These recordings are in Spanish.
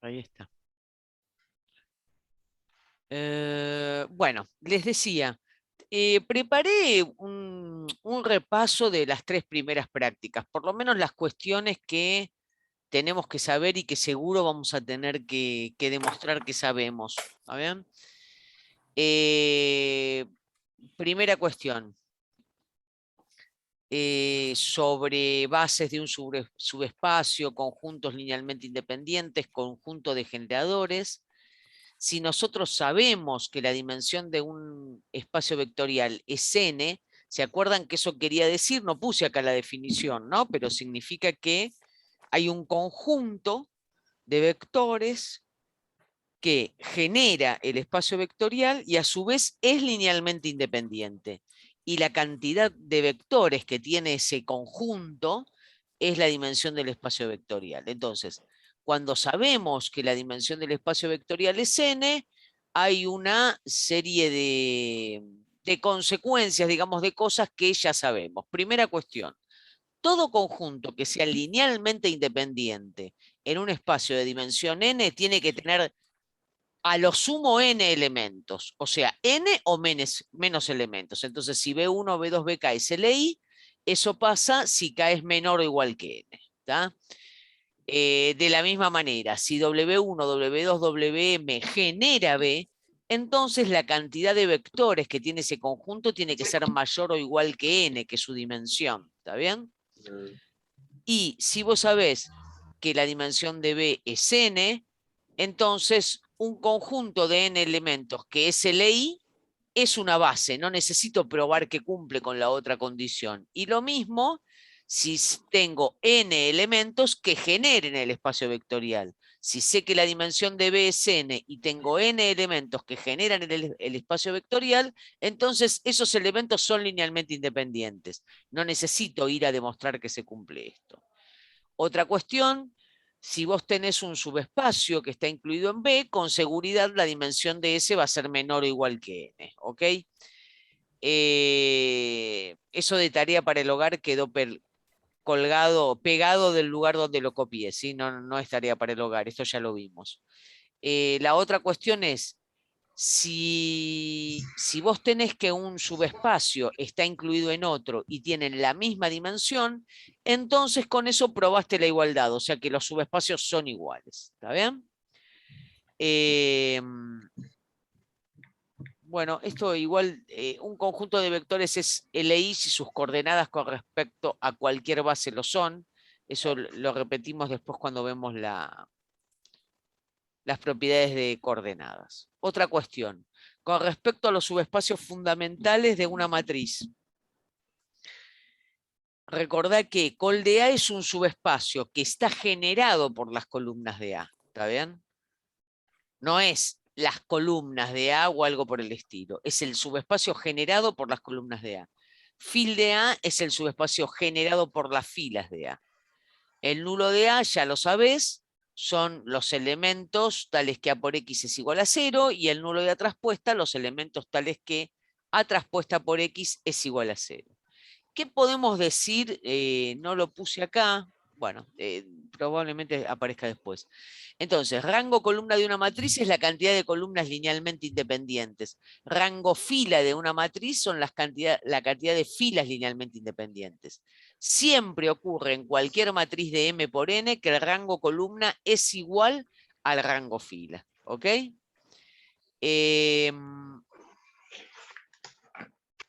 Ahí está. Bueno, les decía, preparé un repaso de las 3 primeras prácticas, por lo menos las cuestiones que tenemos que saber y que seguro vamos a tener que demostrar que sabemos. ¿Está bien? Primera cuestión. Sobre bases de un subespacio, conjuntos linealmente independientes, conjunto de generadores. Si nosotros sabemos que la dimensión de un espacio vectorial es n, ¿se acuerdan que eso quería decir? No puse acá la definición, ¿no? Pero significa que hay un conjunto de vectores que genera el espacio vectorial y a su vez es linealmente independiente. Y la cantidad de vectores que tiene ese conjunto es la dimensión del espacio vectorial. Entonces, cuando sabemos que la dimensión del espacio vectorial es n, hay una serie de consecuencias, digamos, de cosas que ya sabemos. Primera cuestión, todo conjunto que sea linealmente independiente en un espacio de dimensión n tiene que tener a lo sumo n elementos, o sea, n o menos elementos. Entonces, si B1, B2, BK es LI, eso pasa si K es menor o igual que n. ¿Tá? De la misma manera, si W1, W2, Wm genera B, entonces la cantidad de vectores que tiene ese conjunto tiene que ser mayor o igual que n, que es su dimensión. ¿Está bien? Y si vos sabés que la dimensión de B es n, entonces un conjunto de n elementos que es LI es una base, no necesito probar que cumple con la otra condición. Y lo mismo si tengo n elementos que generen el espacio vectorial. Si sé que la dimensión de B es n y tengo n elementos que generan el espacio vectorial, entonces esos elementos son linealmente independientes. No necesito ir a demostrar que se cumple esto. Otra cuestión, si vos tenés un subespacio que está incluido en B, con seguridad la dimensión de S va a ser menor o igual que N, ¿ok? Eso de tarea para el hogar quedó colgado, pegado del lugar donde lo copié, ¿sí? No, no es tarea para el hogar, esto ya lo vimos. La otra cuestión es, si vos tenés que un subespacio está incluido en otro y tienen la misma dimensión, entonces con eso probaste la igualdad, o sea que los subespacios son iguales. ¿Está bien? Bueno, esto igual, un conjunto de vectores es LI si sus coordenadas con respecto a cualquier base lo son. Eso lo repetimos después cuando vemos las propiedades de coordenadas. Otra cuestión, con respecto a los subespacios fundamentales de una matriz. Recordá que col de A es un subespacio que está generado por las columnas de A. ¿Está bien? No es las columnas de A o algo por el estilo. Es el subespacio generado por las columnas de A. Fil de A es el subespacio generado por las filas de A. El nulo de A, ya lo sabés, son los elementos tales que A por X es igual a 0 y el nulo de A traspuesta, los elementos tales que A traspuesta por X es igual a 0. ¿Qué podemos decir? No lo puse acá. Bueno, probablemente aparezca después. Entonces, rango columna de una matriz es la cantidad de columnas linealmente independientes. Rango fila de una matriz son la cantidad de filas linealmente independientes. Siempre ocurre en cualquier matriz de M por N que el rango columna es igual al rango fila. ¿Ok?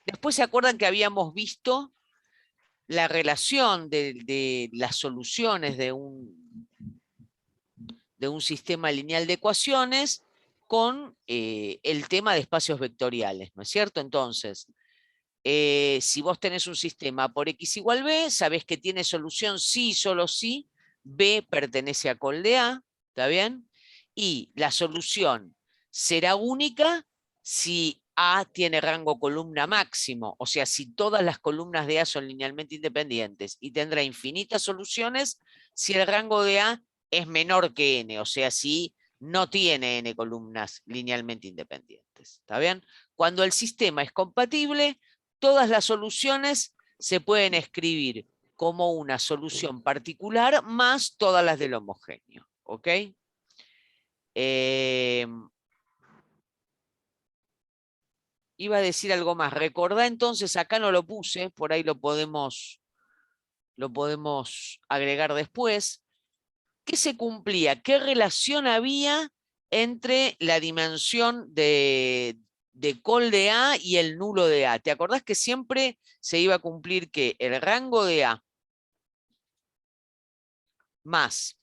Después se acuerdan que habíamos visto la relación de las soluciones de un sistema lineal de ecuaciones con el tema de espacios vectoriales, ¿no es cierto? Entonces, si vos tenés un sistema por X igual B, sabés que tiene solución sí y solo si B pertenece a col de A, ¿está bien? Y la solución será única si A tiene rango columna máximo, o sea, si todas las columnas de A son linealmente independientes, y tendrá infinitas soluciones si el rango de A es menor que N, o sea, si no tiene N columnas linealmente independientes, ¿está bien? Cuando el sistema es compatible, todas las soluciones se pueden escribir como una solución particular más todas las del homogéneo, ¿ok? Iba a decir algo más. Recordá entonces, acá no lo puse, por ahí lo podemos agregar después. ¿Qué se cumplía? ¿Qué relación había entre la dimensión de col de A y el nulo de A? ¿Te acordás que siempre se iba a cumplir que el rango de A más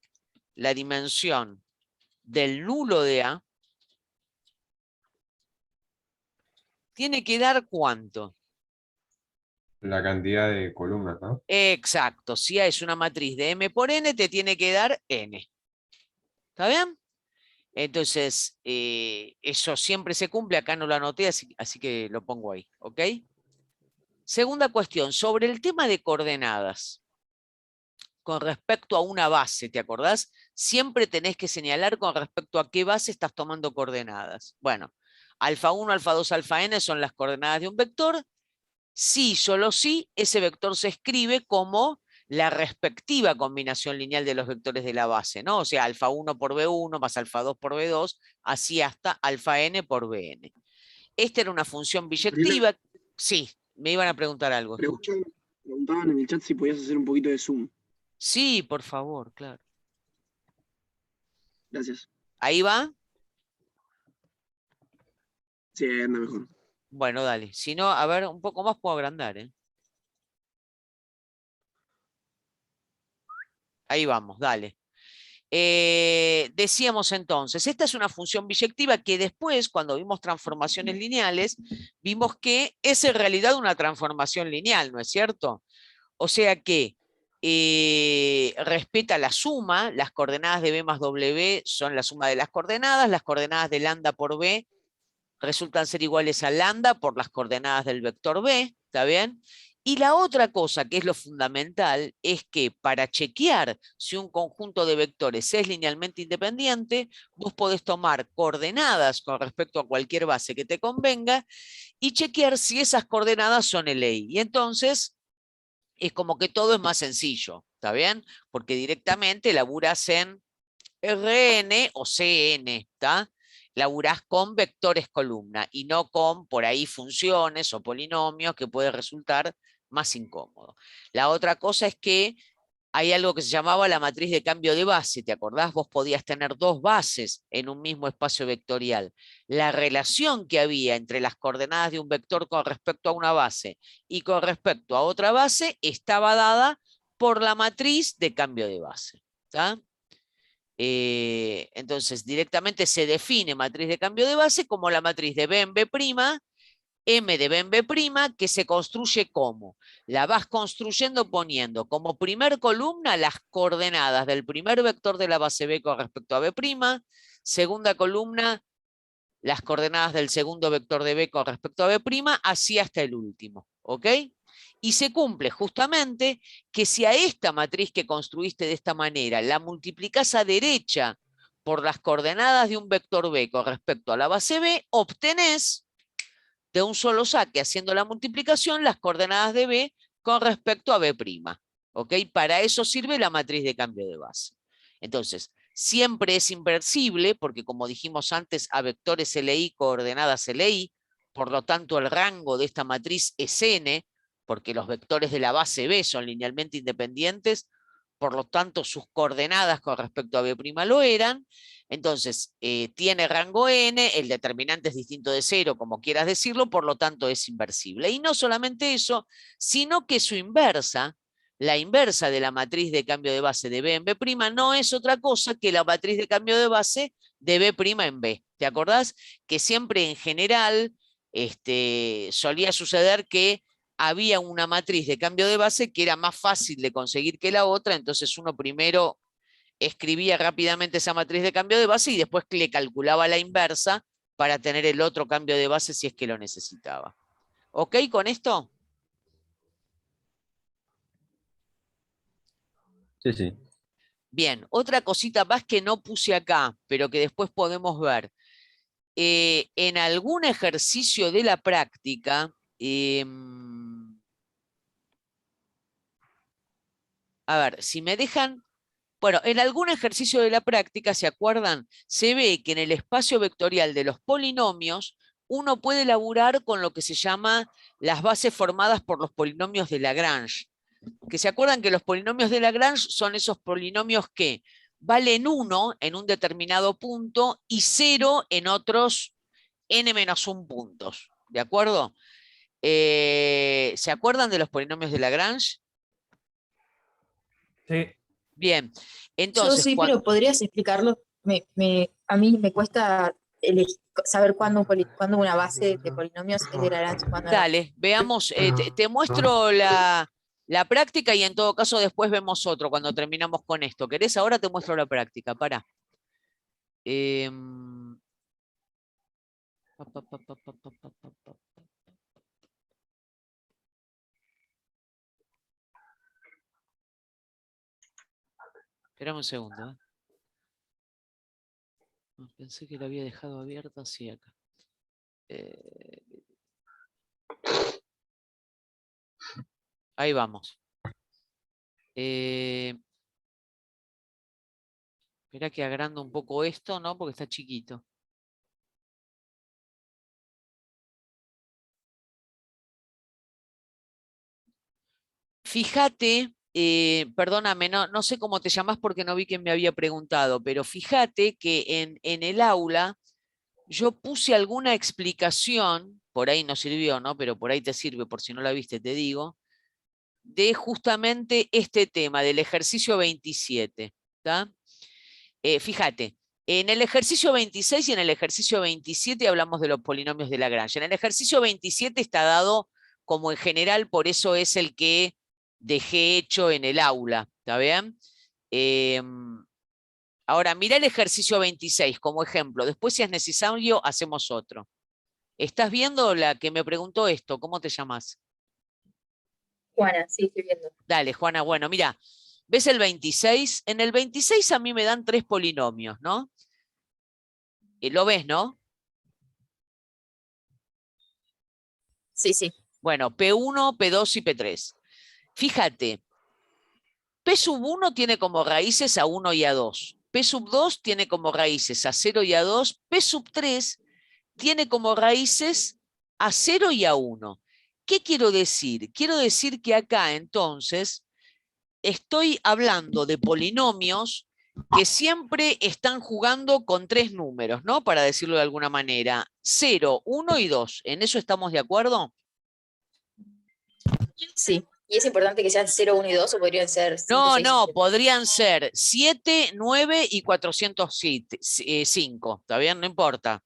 la dimensión del nulo de A tiene que dar cuánto? La cantidad de columnas, ¿no? Exacto. Si A es una matriz de M por N, te tiene que dar N. ¿Está bien? Entonces, eso siempre se cumple. Acá no lo anoté, así que lo pongo ahí. ¿Ok? Segunda cuestión, sobre el tema de coordenadas con respecto a una base, ¿te acordás? Siempre tenés que señalar con respecto a qué base estás tomando coordenadas. Bueno, alfa 1, alfa 2, alfa n son las coordenadas de un vector. Sí, solo sí, ese vector se escribe como la respectiva combinación lineal de los vectores de la base, ¿no? O sea, alfa 1 por b1 más alfa 2 por b2, así hasta alfa n por bn. Esta era una función Mariela, biyectiva. Sí, me iban a preguntar algo, escucho. preguntaban en el chat si podías hacer un poquito de zoom. Sí, por favor, claro. Gracias. Ahí va. Sí, ahí anda mejor. Bueno, dale. Si no, a ver, un poco más puedo agrandar, ¿eh? Ahí vamos, dale. Decíamos entonces, esta es una función biyectiva que después, cuando vimos transformaciones lineales, vimos que es en realidad una transformación lineal, ¿no es cierto? O sea que respeta la suma, las coordenadas de b más w son la suma de las coordenadas de lambda por b resultan ser iguales a lambda por las coordenadas del vector b, ¿está bien? Y la otra cosa que es lo fundamental es que para chequear si un conjunto de vectores es linealmente independiente, vos podés tomar coordenadas con respecto a cualquier base que te convenga y chequear si esas coordenadas son LI. Y entonces es como que todo es más sencillo, ¿está bien? Porque directamente laburas en Rn o Cn, ¿está? Laburás con vectores columna y no con por ahí funciones o polinomios que puede resultar más incómodo. La otra cosa es que hay algo que se llamaba la matriz de cambio de base, ¿te acordás? Vos podías tener dos bases en un mismo espacio vectorial. La relación que había entre las coordenadas de un vector con respecto a una base y con respecto a otra base estaba dada por la matriz de cambio de base. ¿Está? Entonces, directamente se define matriz de cambio de base como la matriz de B en B', M de B en B', que se construye como. La vas construyendo poniendo como primer columna las coordenadas del primer vector de la base B con respecto a B', segunda columna las coordenadas del segundo vector de B con respecto a B', así hasta el último. ¿Ok? Y se cumple justamente que si a esta matriz que construiste de esta manera la multiplicás a derecha por las coordenadas de un vector B con respecto a la base B, obtenés de un solo saque, haciendo la multiplicación, las coordenadas de B con respecto a B'. ¿Ok? Para eso sirve la matriz de cambio de base. Entonces, siempre es inversible, porque como dijimos antes, a vectores LI, coordenadas LI, por lo tanto el rango de esta matriz es N, porque los vectores de la base B son linealmente independientes, por lo tanto sus coordenadas con respecto a B' lo eran. Entonces, tiene rango n, el determinante es distinto de 0, como quieras decirlo, por lo tanto es inversible. Y no solamente eso, sino que su inversa, la inversa de la matriz de cambio de base de B en B', no es otra cosa que la matriz de cambio de base de B' en B. ¿Te acordás? Que siempre en general solía suceder que había una matriz de cambio de base que era más fácil de conseguir que la otra, entonces uno primero escribía rápidamente esa matriz de cambio de base y después le calculaba la inversa para tener el otro cambio de base si es que lo necesitaba. ¿Ok con esto? Sí, sí. Bien, otra cosita más que no puse acá, pero que después podemos ver. En algún ejercicio de la práctica, a ver, si me dejan Bueno, en algún ejercicio de la práctica, ¿se acuerdan? Se ve que en el espacio vectorial de los polinomios, uno puede laburar con lo que se llama las bases formadas por los polinomios de Lagrange. Que se acuerdan que los polinomios de Lagrange son esos polinomios que valen 1 en un determinado punto y 0 en otros n-1 puntos. ¿De acuerdo? ¿Se acuerdan de los polinomios de Lagrange? Sí. Bien. Yo Entonces, sí, pero ¿podrías explicarlo? A mí me cuesta saber cuándo una base de polinomios es de Lagrange y cuándo no. dale, veamos, te muestro la práctica y en todo caso después vemos otro cuando terminamos con esto. ¿Querés? Ahora te muestro la práctica, para. Espérame un segundo. Pensé que la había dejado abierta así acá. Ahí vamos. Espera que agrando un poco esto, ¿no? Porque está chiquito. Fíjate, perdóname, no sé cómo te llamas porque no vi que me había preguntado, pero fíjate que en el aula yo puse alguna explicación, por ahí no sirvió, ¿no? Pero por ahí te sirve, por si no la viste, te digo, de justamente este tema, del ejercicio 27. ¿Tá? Fíjate, en el ejercicio 26 y en el ejercicio 27 hablamos de los polinomios de Lagrange. En el ejercicio 27 está dado como en general, por eso es el que dejé hecho en el aula. ¿Está bien? Ahora, mira el ejercicio 26 como ejemplo. Después, si es necesario, hacemos otro. ¿Estás viendo la que me preguntó esto? ¿Cómo te llamas? Juana, sí, estoy viendo. Dale, Juana. Bueno, mira, ¿ves el 26? En el 26 a mí me dan 3 polinomios, ¿no? ¿Lo ves, no? Sí, sí. Bueno, P1, P2 y P3. Fíjate, P sub 1 tiene como raíces a 1 y a 2. P sub 2 tiene como raíces a 0 y a 2. P sub 3 tiene como raíces a 0 y a 1. ¿Qué quiero decir? Quiero decir que acá, entonces, estoy hablando de polinomios que siempre están jugando con 3 números, ¿no? Para decirlo de alguna manera. 0, 1 y 2. ¿En eso estamos de acuerdo? Sí. ¿Y es importante que sean 0, 1 y 2 o podrían ser 5, No, 6 y no, 7? podrían ser 7, 9 y 405, ¿está bien? No importa.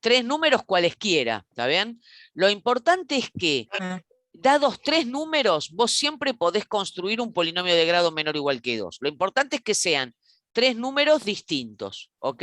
3 números cualesquiera, ¿está bien? Lo importante es que, dados 3 números, vos siempre podés construir un polinomio de grado menor o igual que 2. Lo importante es que sean 3 números distintos, ¿ok?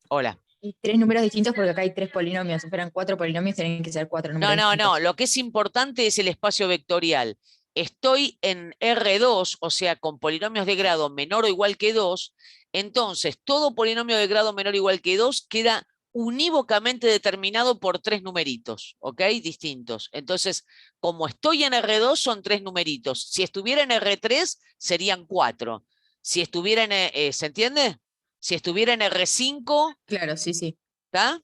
Hola. Y 3 números distintos porque acá hay 3 polinomios. Si fueran 4 polinomios, tienen que ser 4 números distintos. No. Lo que es importante es el espacio vectorial. Estoy en R2, o sea, con polinomios de grado menor o igual que 2. Entonces, todo polinomio de grado menor o igual que 2 queda unívocamente determinado por 3 numeritos, ¿ok? Distintos. Entonces, como estoy en R2, son 3 numeritos. Si estuviera en R3, serían 4. Si estuviera en... ¿se entiende? Si estuviera en R5... Claro, sí, sí. ¿Está?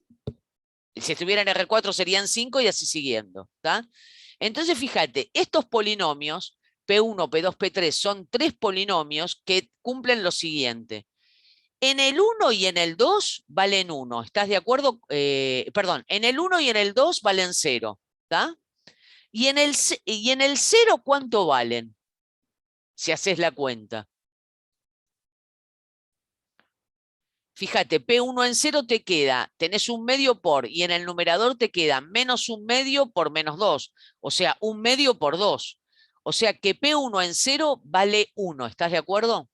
Si estuviera en R4 serían 5 y así siguiendo. ¿Está? Entonces, fíjate, estos polinomios, P1, P2, P3, son 3 polinomios que cumplen lo siguiente. En el 1 y en el 2 valen 1. ¿Estás de acuerdo? Perdón, en el 1 y en el 2 valen 0. ¿Está? Y en el 0, ¿cuánto valen? Si haces la cuenta. Fíjate, P1 en 0 te queda, tenés un medio por, y en el numerador te queda menos un medio por menos 2. O sea, un medio por 2. O sea que P1 en 0 vale 1. ¿Estás de acuerdo?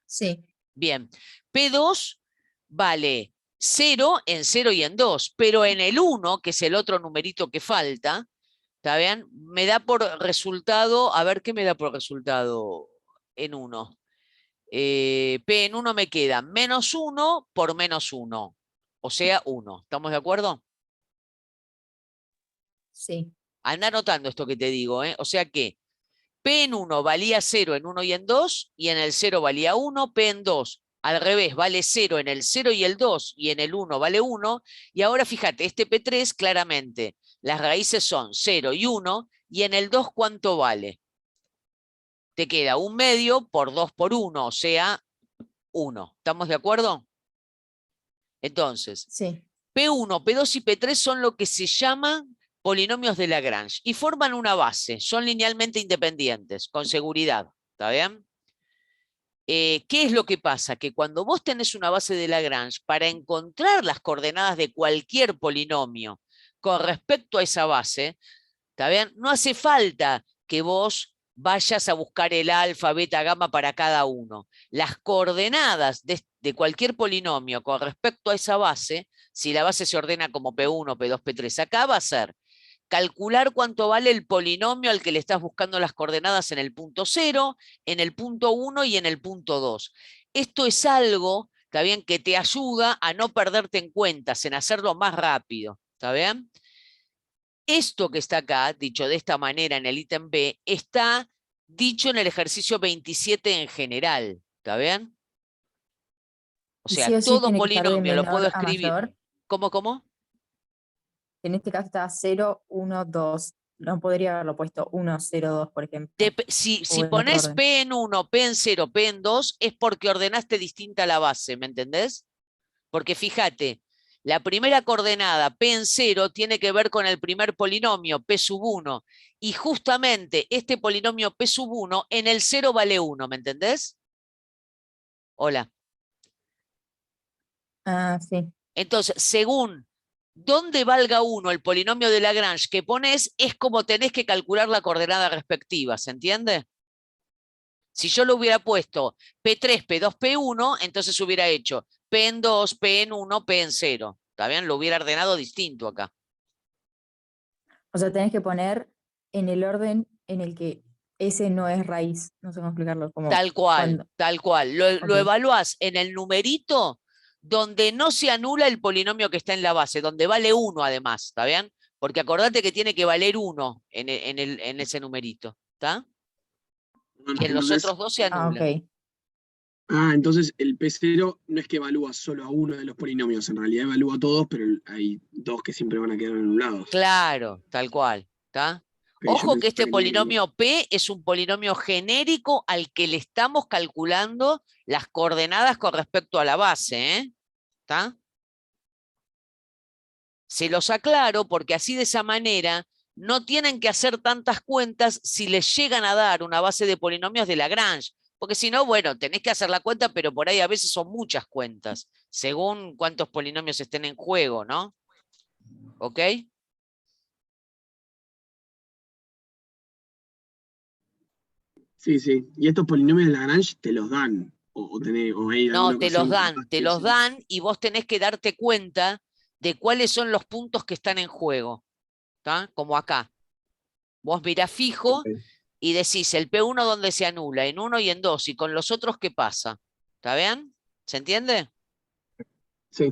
Sí. Bien. P2 vale 0 en 0 y en 2. Pero en el 1, que es el otro numerito que falta, ¿está bien? Me da por resultado, a ver qué me da por resultado en 1. P en 1 me queda menos 1 por menos 1, o sea 1. ¿Estamos de acuerdo? Sí. Anda anotando esto que te digo, ¿eh? O sea que P en 1 valía 0 en 1 y en 2, y en el 0 valía 1, P en 2 al revés vale 0 en el 0 y el 2, y en el 1 vale 1, y ahora fíjate, este P3 claramente, las raíces son 0 y 1, y en el 2 ¿cuánto vale? Te queda 1/2 por 2 por 1, o sea, 1. ¿Estamos de acuerdo? Entonces, Sí. P1, P2 y P3 son lo que se llaman polinomios de Lagrange y forman una base, son linealmente independientes, con seguridad, ¿está bien? ¿Qué es lo que pasa? Que cuando vos tenés una base de Lagrange, para encontrar las coordenadas de cualquier polinomio con respecto a esa base, ¿está bien? No hace falta que vos vayas a buscar el alfa, beta, gamma para cada uno. Las coordenadas de cualquier polinomio con respecto a esa base, si la base se ordena como P1, P2, P3, acá va a ser calcular cuánto vale el polinomio al que le estás buscando las coordenadas en el punto 0, en el punto 1 y en el punto 2. Esto es algo, ¿está bien?, que te ayuda a no perderte en cuentas, en hacerlo más rápido, ¿está bien? Esto que está acá, dicho de esta manera en el ítem B, está dicho en el ejercicio 27 en general, ¿está bien? O Y sea, sí o sí todo tiene que estar de polinomio lo puedo menor a escribir. mayor. ¿Cómo? En este caso está 0, 1, 2. No podría haberlo puesto 1, 0, 2, por ejemplo. Si O en otro pones orden. P en 1, P en 0, P en 2, es porque ordenaste distinta la base, ¿me entendés? Porque fíjate, la primera coordenada, P en 0, tiene que ver con el primer polinomio, P sub 1. Y justamente este polinomio P sub 1, en el 0 vale 1, ¿me entendés? Hola. Ah, sí. Entonces, según dónde valga 1 el polinomio de Lagrange que pones, es como tenés que calcular la coordenada respectiva, ¿se entiende? Si yo lo hubiera puesto P3, P2, P1, entonces hubiera hecho P en 2, P en 1, P en 0. ¿Está bien? Lo hubiera ordenado distinto acá. O sea, tenés que poner en el orden en el que ese no es raíz. No sé cómo explicarlo. Como Tal cual, cuando. tal cual. Lo Ok. evaluás en el numerito donde no se anula el polinomio que está en la base, donde vale 1 además, ¿está bien? Porque acordate que tiene que valer 1 en ese numerito, ¿está? Y en los Entonces, otros dos se Ah, anula. ok. entonces el P0 no es que evalúa solo a uno de los polinomios, en realidad evalúa a todos, pero hay dos que siempre van a quedar anulados. Claro, tal cual, ¿está? Ok, yo Ojo que pensaba este que tenía que ver. polinomio P es un polinomio genérico al que le estamos calculando las coordenadas con respecto a la base, ¿eh? ¿Está? Se los aclaro porque así de esa manera no tienen que hacer tantas cuentas si les llegan a dar una base de polinomios de Lagrange. Porque si no, bueno, tenés que hacer la cuenta, pero por ahí a veces son muchas cuentas, según cuántos polinomios estén en juego, ¿no? ¿Ok? Sí, sí. Y estos polinomios de Lagrange te los dan. O hay No, alguna te los ocasión que capaz te te los dicen. dan y vos tenés que darte cuenta de cuáles son los puntos que están en juego. ¿Está? Como acá. Vos mirás fijo Ok. y decís el P1 donde se anula, en 1 y en 2, y con los otros, ¿qué pasa? ¿Está bien? ¿Se entiende? Sí.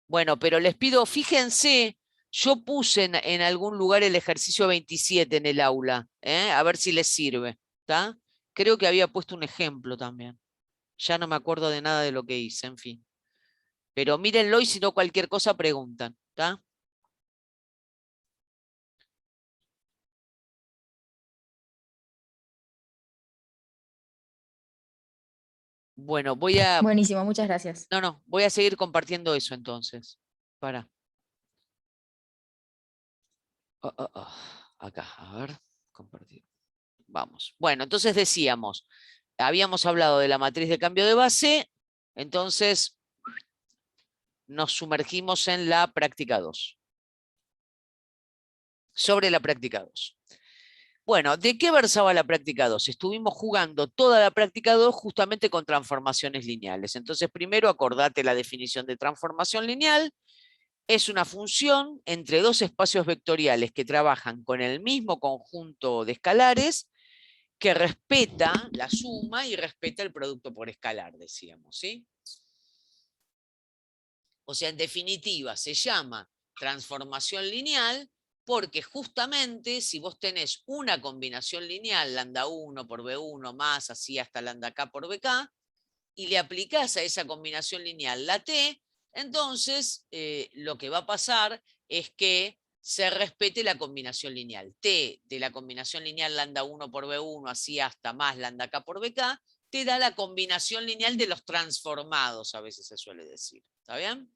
Bueno, pero les pido, fíjense, yo puse en algún lugar el ejercicio 27 en el aula, a ver si les sirve. ¿Está? Creo que había puesto un ejemplo también. Ya no me acuerdo de nada de lo que hice, en fin. Pero mírenlo y si no cualquier cosa preguntan. ¿Está? Bueno, Buenísimo, muchas gracias. No, voy a seguir compartiendo eso entonces. Para. Acá, a ver, compartir. Vamos. Bueno, entonces decíamos, habíamos hablado de la matriz de cambio de base, entonces nos sumergimos en la práctica 2. Sobre la práctica 2. Bueno, ¿de qué versaba la práctica 2? Estuvimos jugando toda la práctica 2 justamente con transformaciones lineales. Entonces, primero acordate la definición de transformación lineal. Es una función entre dos espacios vectoriales que trabajan con el mismo conjunto de escalares que respeta la suma y respeta el producto por escalar, decíamos, ¿sí? O sea, en definitiva, se llama transformación lineal Porque justamente si vos tenés una combinación lineal, lambda 1 por B1 más así hasta lambda K por BK, y le aplicás a esa combinación lineal la T, entonces lo que va a pasar es que se respete la combinación lineal. T de la combinación lineal lambda 1 por B1 así hasta más lambda K por BK, te da la combinación lineal de los transformados, a veces se suele decir. ¿Está bien?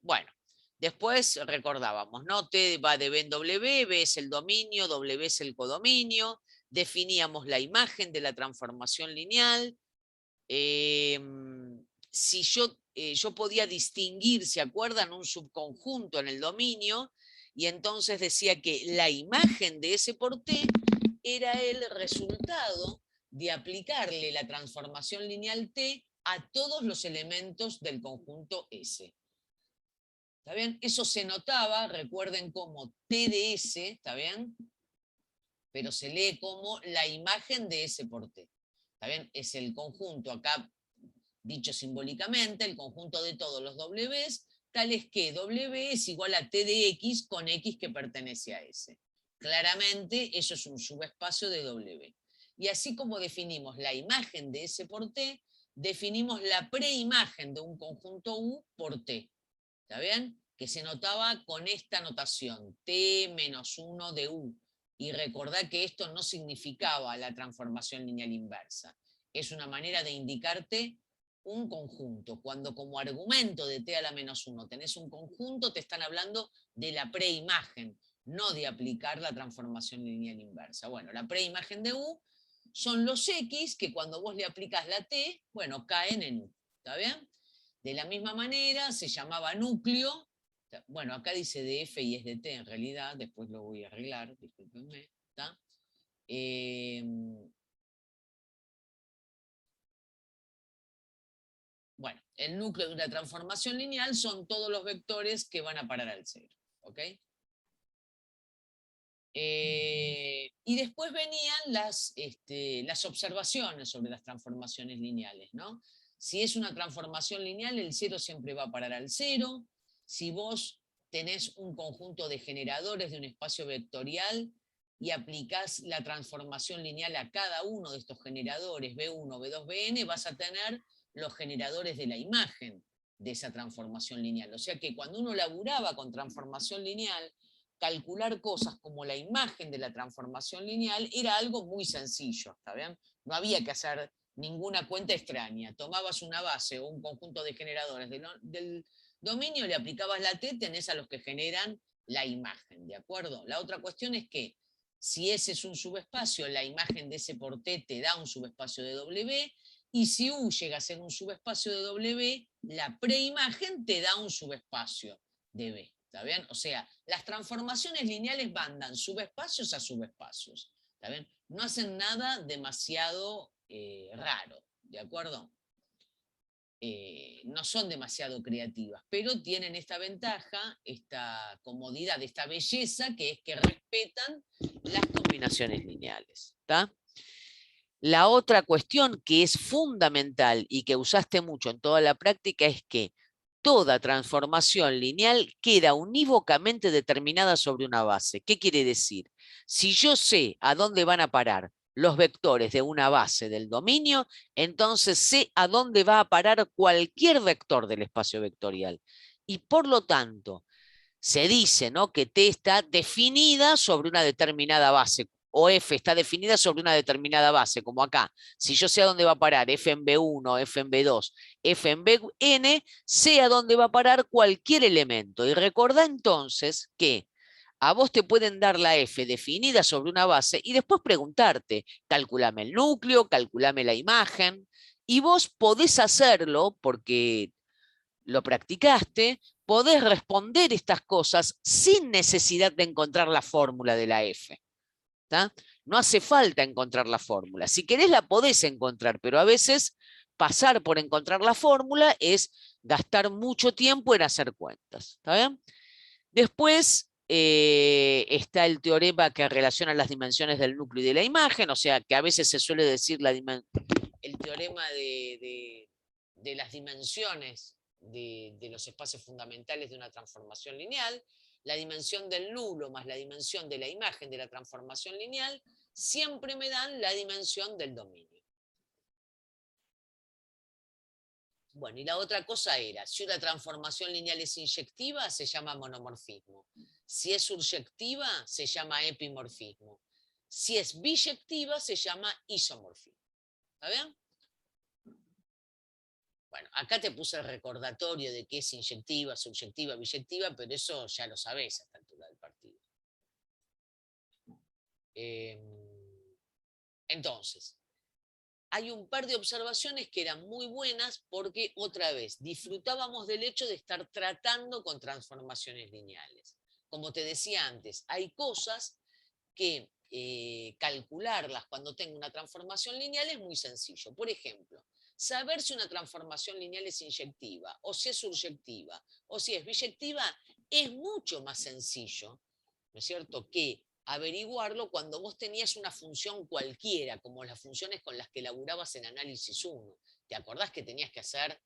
Bueno, después recordábamos, ¿no? T va de B en W, B es el dominio, W es el codominio. Definíamos la imagen de la transformación lineal. Si yo podía distinguir, ¿se acuerdan? Un subconjunto en el dominio, y entonces decía que la imagen de ese por T era el resultado de aplicarle la transformación lineal T a todos los elementos del conjunto S. ¿Está bien? Eso se notaba, recuerden, como T de S, ¿está bien? Pero se lee como la imagen de S por T. ¿Está bien? Es el conjunto, acá dicho simbólicamente, el conjunto de todos los Ws, tales que W es igual a T de X con X que pertenece a S. Claramente eso es un subespacio de W. Y así como definimos la imagen de S por T, definimos la preimagen de un conjunto U por T. ¿Está bien? Que se notaba con esta notación, T menos 1 de U. Y recordad que esto no significaba la transformación lineal inversa. Es una manera de indicarte un conjunto. Cuando como argumento de T a la menos 1 tenés un conjunto, te están hablando de la preimagen, no de aplicar la transformación lineal inversa. Bueno, la preimagen de U son los X que cuando vos le aplicás la T, bueno, caen en U. ¿Está bien? De la misma manera se llamaba núcleo. Bueno, acá dice de F y es de T en realidad, después lo voy a arreglar, discúlpenme. ¿Está? Bueno, el núcleo de una transformación lineal son todos los vectores que van a parar al cero. ¿Ok? Y después venían las observaciones sobre las transformaciones lineales, ¿no? Si es una transformación lineal, el cero siempre va a parar al cero. Si vos tenés un conjunto de generadores de un espacio vectorial y aplicás la transformación lineal a cada uno de estos generadores, B1, B2, Bn, vas a tener los generadores de la imagen de esa transformación lineal. O sea que cuando uno laburaba con transformación lineal, calcular cosas como la imagen de la transformación lineal era algo muy sencillo, ¿está bien? No había que hacer ninguna cuenta extraña. Tomabas una base o un conjunto de generadores del dominio, le aplicabas la T, tenés a los que generan la imagen, ¿de acuerdo? La otra cuestión es que si ese es un subespacio, la imagen de ese por T te da un subespacio de W, y si U llega a ser un subespacio de W, la preimagen te da un subespacio de B. ¿Está bien? O sea, las transformaciones lineales mandan subespacios a subespacios. ¿Está bien? No hacen nada demasiado raro, ¿de acuerdo? No son demasiado creativas, pero tienen esta ventaja, esta comodidad, esta belleza, que es que respetan las combinaciones lineales. ¿Está? La otra cuestión que es fundamental y que usaste mucho en toda la práctica es que toda transformación lineal queda unívocamente determinada sobre una base. ¿Qué quiere decir? Si yo sé a dónde van a parar los vectores de una base del dominio, entonces sé a dónde va a parar cualquier vector del espacio vectorial. Y por lo tanto, se dice, ¿no?, que T está definida sobre una determinada base, o F está definida sobre una determinada base, como acá. Si yo sé a dónde va a parar F en B1, F en B2, F en Bn, sé a dónde va a parar cualquier elemento. Y recordá entonces que a vos te pueden dar la F definida sobre una base y después preguntarte, calculame el núcleo, calculame la imagen, y vos podés hacerlo porque lo practicaste, podés responder estas cosas sin necesidad de encontrar la fórmula de la F. ¿Tá? No hace falta encontrar la fórmula. Si querés la podés encontrar, pero a veces pasar por encontrar la fórmula es gastar mucho tiempo en hacer cuentas. ¿Está bien? Después está el teorema que relaciona las dimensiones del núcleo y de la imagen, o sea que a veces se suele decir el teorema de las dimensiones de los espacios fundamentales de una transformación lineal, la dimensión del nulo más la dimensión de la imagen de la transformación lineal, siempre me dan la dimensión del dominio. Bueno, y la otra cosa era, si una transformación lineal es inyectiva, se llama monomorfismo. Si es surjectiva, se llama epimorfismo. Si es biyectiva, se llama isomorfismo. ¿Está bien? Bueno, acá te puse el recordatorio de que es inyectiva, subyectiva, biyectiva, pero eso ya lo sabés a esta altura del partido. Entonces, hay un par de observaciones que eran muy buenas porque, otra vez, disfrutábamos del hecho de estar tratando con transformaciones lineales. Como te decía antes, hay cosas que calcularlas cuando tengo una transformación lineal es muy sencillo. Por ejemplo, saber si una transformación lineal es inyectiva, o si es suryectiva, o si es biyectiva, es mucho más sencillo, ¿no es cierto?, que averiguarlo cuando vos tenías una función cualquiera, como las funciones con las que laburabas en análisis 1. ¿Te acordás que tenías que hacer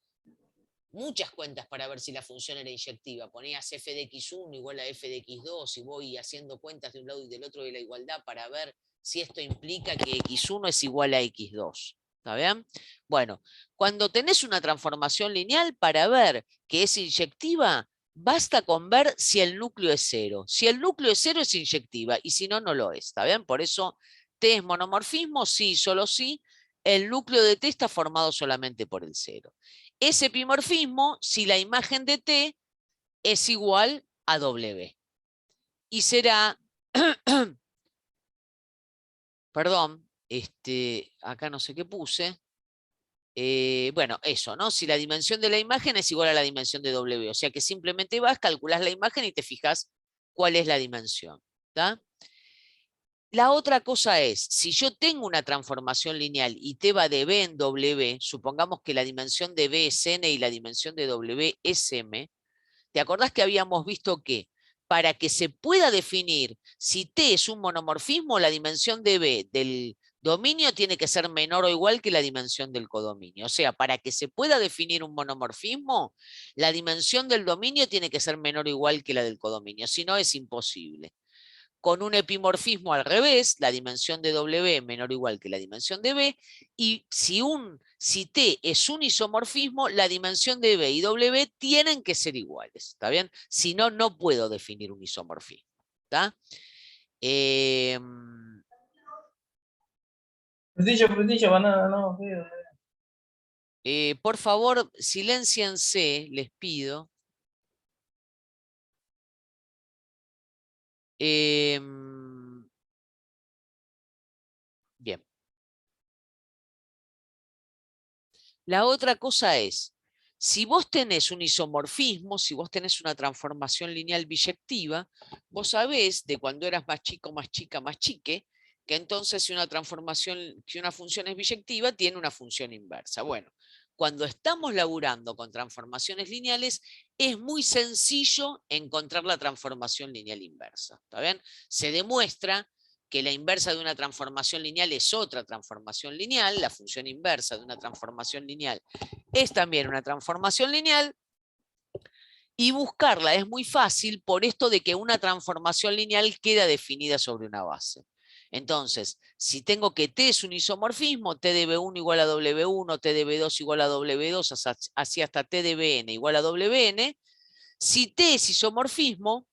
muchas cuentas para ver si la función era inyectiva? Ponías f de x1 igual a f de x2 y voy haciendo cuentas de un lado y del otro de la igualdad para ver si esto implica que x1 es igual a x2. ¿Está bien? Bueno, cuando tenés una transformación lineal, para ver que es inyectiva, basta con ver si el núcleo es cero. Si el núcleo es cero, es inyectiva, y si no, no lo es. ¿Está bien? Por eso T es monomorfismo, sí, solo sí. El núcleo de T está formado solamente por el cero. Es epimorfismo si la imagen de T es igual a W. Y será, perdón, acá no sé qué puse. Bueno, eso, ¿no? Si la dimensión de la imagen es igual a la dimensión de W. O sea que simplemente vas, calculás la imagen y te fijas cuál es la dimensión. ¿Está? La otra cosa es, si yo tengo una transformación lineal y T va de B en W, supongamos que la dimensión de B es N y la dimensión de W es M, ¿te acordás que habíamos visto que para que se pueda definir si T es un monomorfismo, la dimensión de B del dominio tiene que ser menor o igual que la dimensión del codominio? O sea, para que se pueda definir un monomorfismo, la dimensión del dominio tiene que ser menor o igual que la del codominio, si no es imposible. Con un epimorfismo al revés, la dimensión de W menor o igual que la dimensión de B, y si T es un isomorfismo, la dimensión de B y W tienen que ser iguales, ¿está bien? Si no, no puedo definir un isomorfismo, ¿está? Frutillo, banana, no. Por favor, silénciense, les pido. Bien. La otra cosa es, si vos tenés un isomorfismo, si vos tenés una transformación lineal biyectiva, vos sabés de cuando eras más chico, más chica, más chique, que entonces si una función es biyectiva, tiene una función inversa. Bueno, cuando estamos laburando con transformaciones lineales, es muy sencillo encontrar la transformación lineal inversa. ¿Está bien? Se demuestra que la inversa de una transformación lineal es otra transformación lineal, la función inversa de una transformación lineal es también una transformación lineal, y buscarla es muy fácil por esto de que una transformación lineal queda definida sobre una base. Entonces, si tengo que T es un isomorfismo, T de B1 igual a W1, T de B2 igual a W2, así hasta T de Bn igual a Wn, si T es isomorfismo,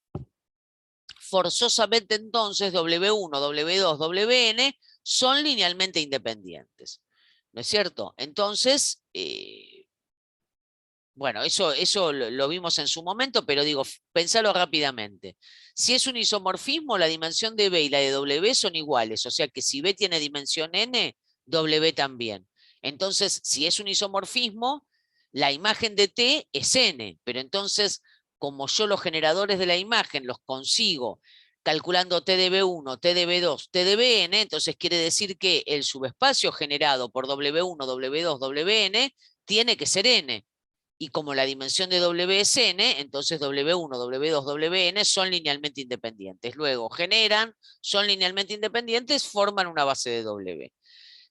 forzosamente entonces W1, W2, Wn son linealmente independientes. ¿No es cierto? Entonces, bueno, eso lo vimos en su momento, pero digo, pensalo rápidamente. Si es un isomorfismo, la dimensión de B y la de W son iguales. O sea que si B tiene dimensión N, W también. Entonces, si es un isomorfismo, la imagen de T es N. Pero entonces, como yo los generadores de la imagen los consigo calculando T de B1, T de B2, T de Bn, entonces quiere decir que el subespacio generado por W1, W2, Wn tiene que ser N. Y como la dimensión de W es N, entonces W1, W2, Wn son linealmente independientes. Luego generan, son linealmente independientes, forman una base de W.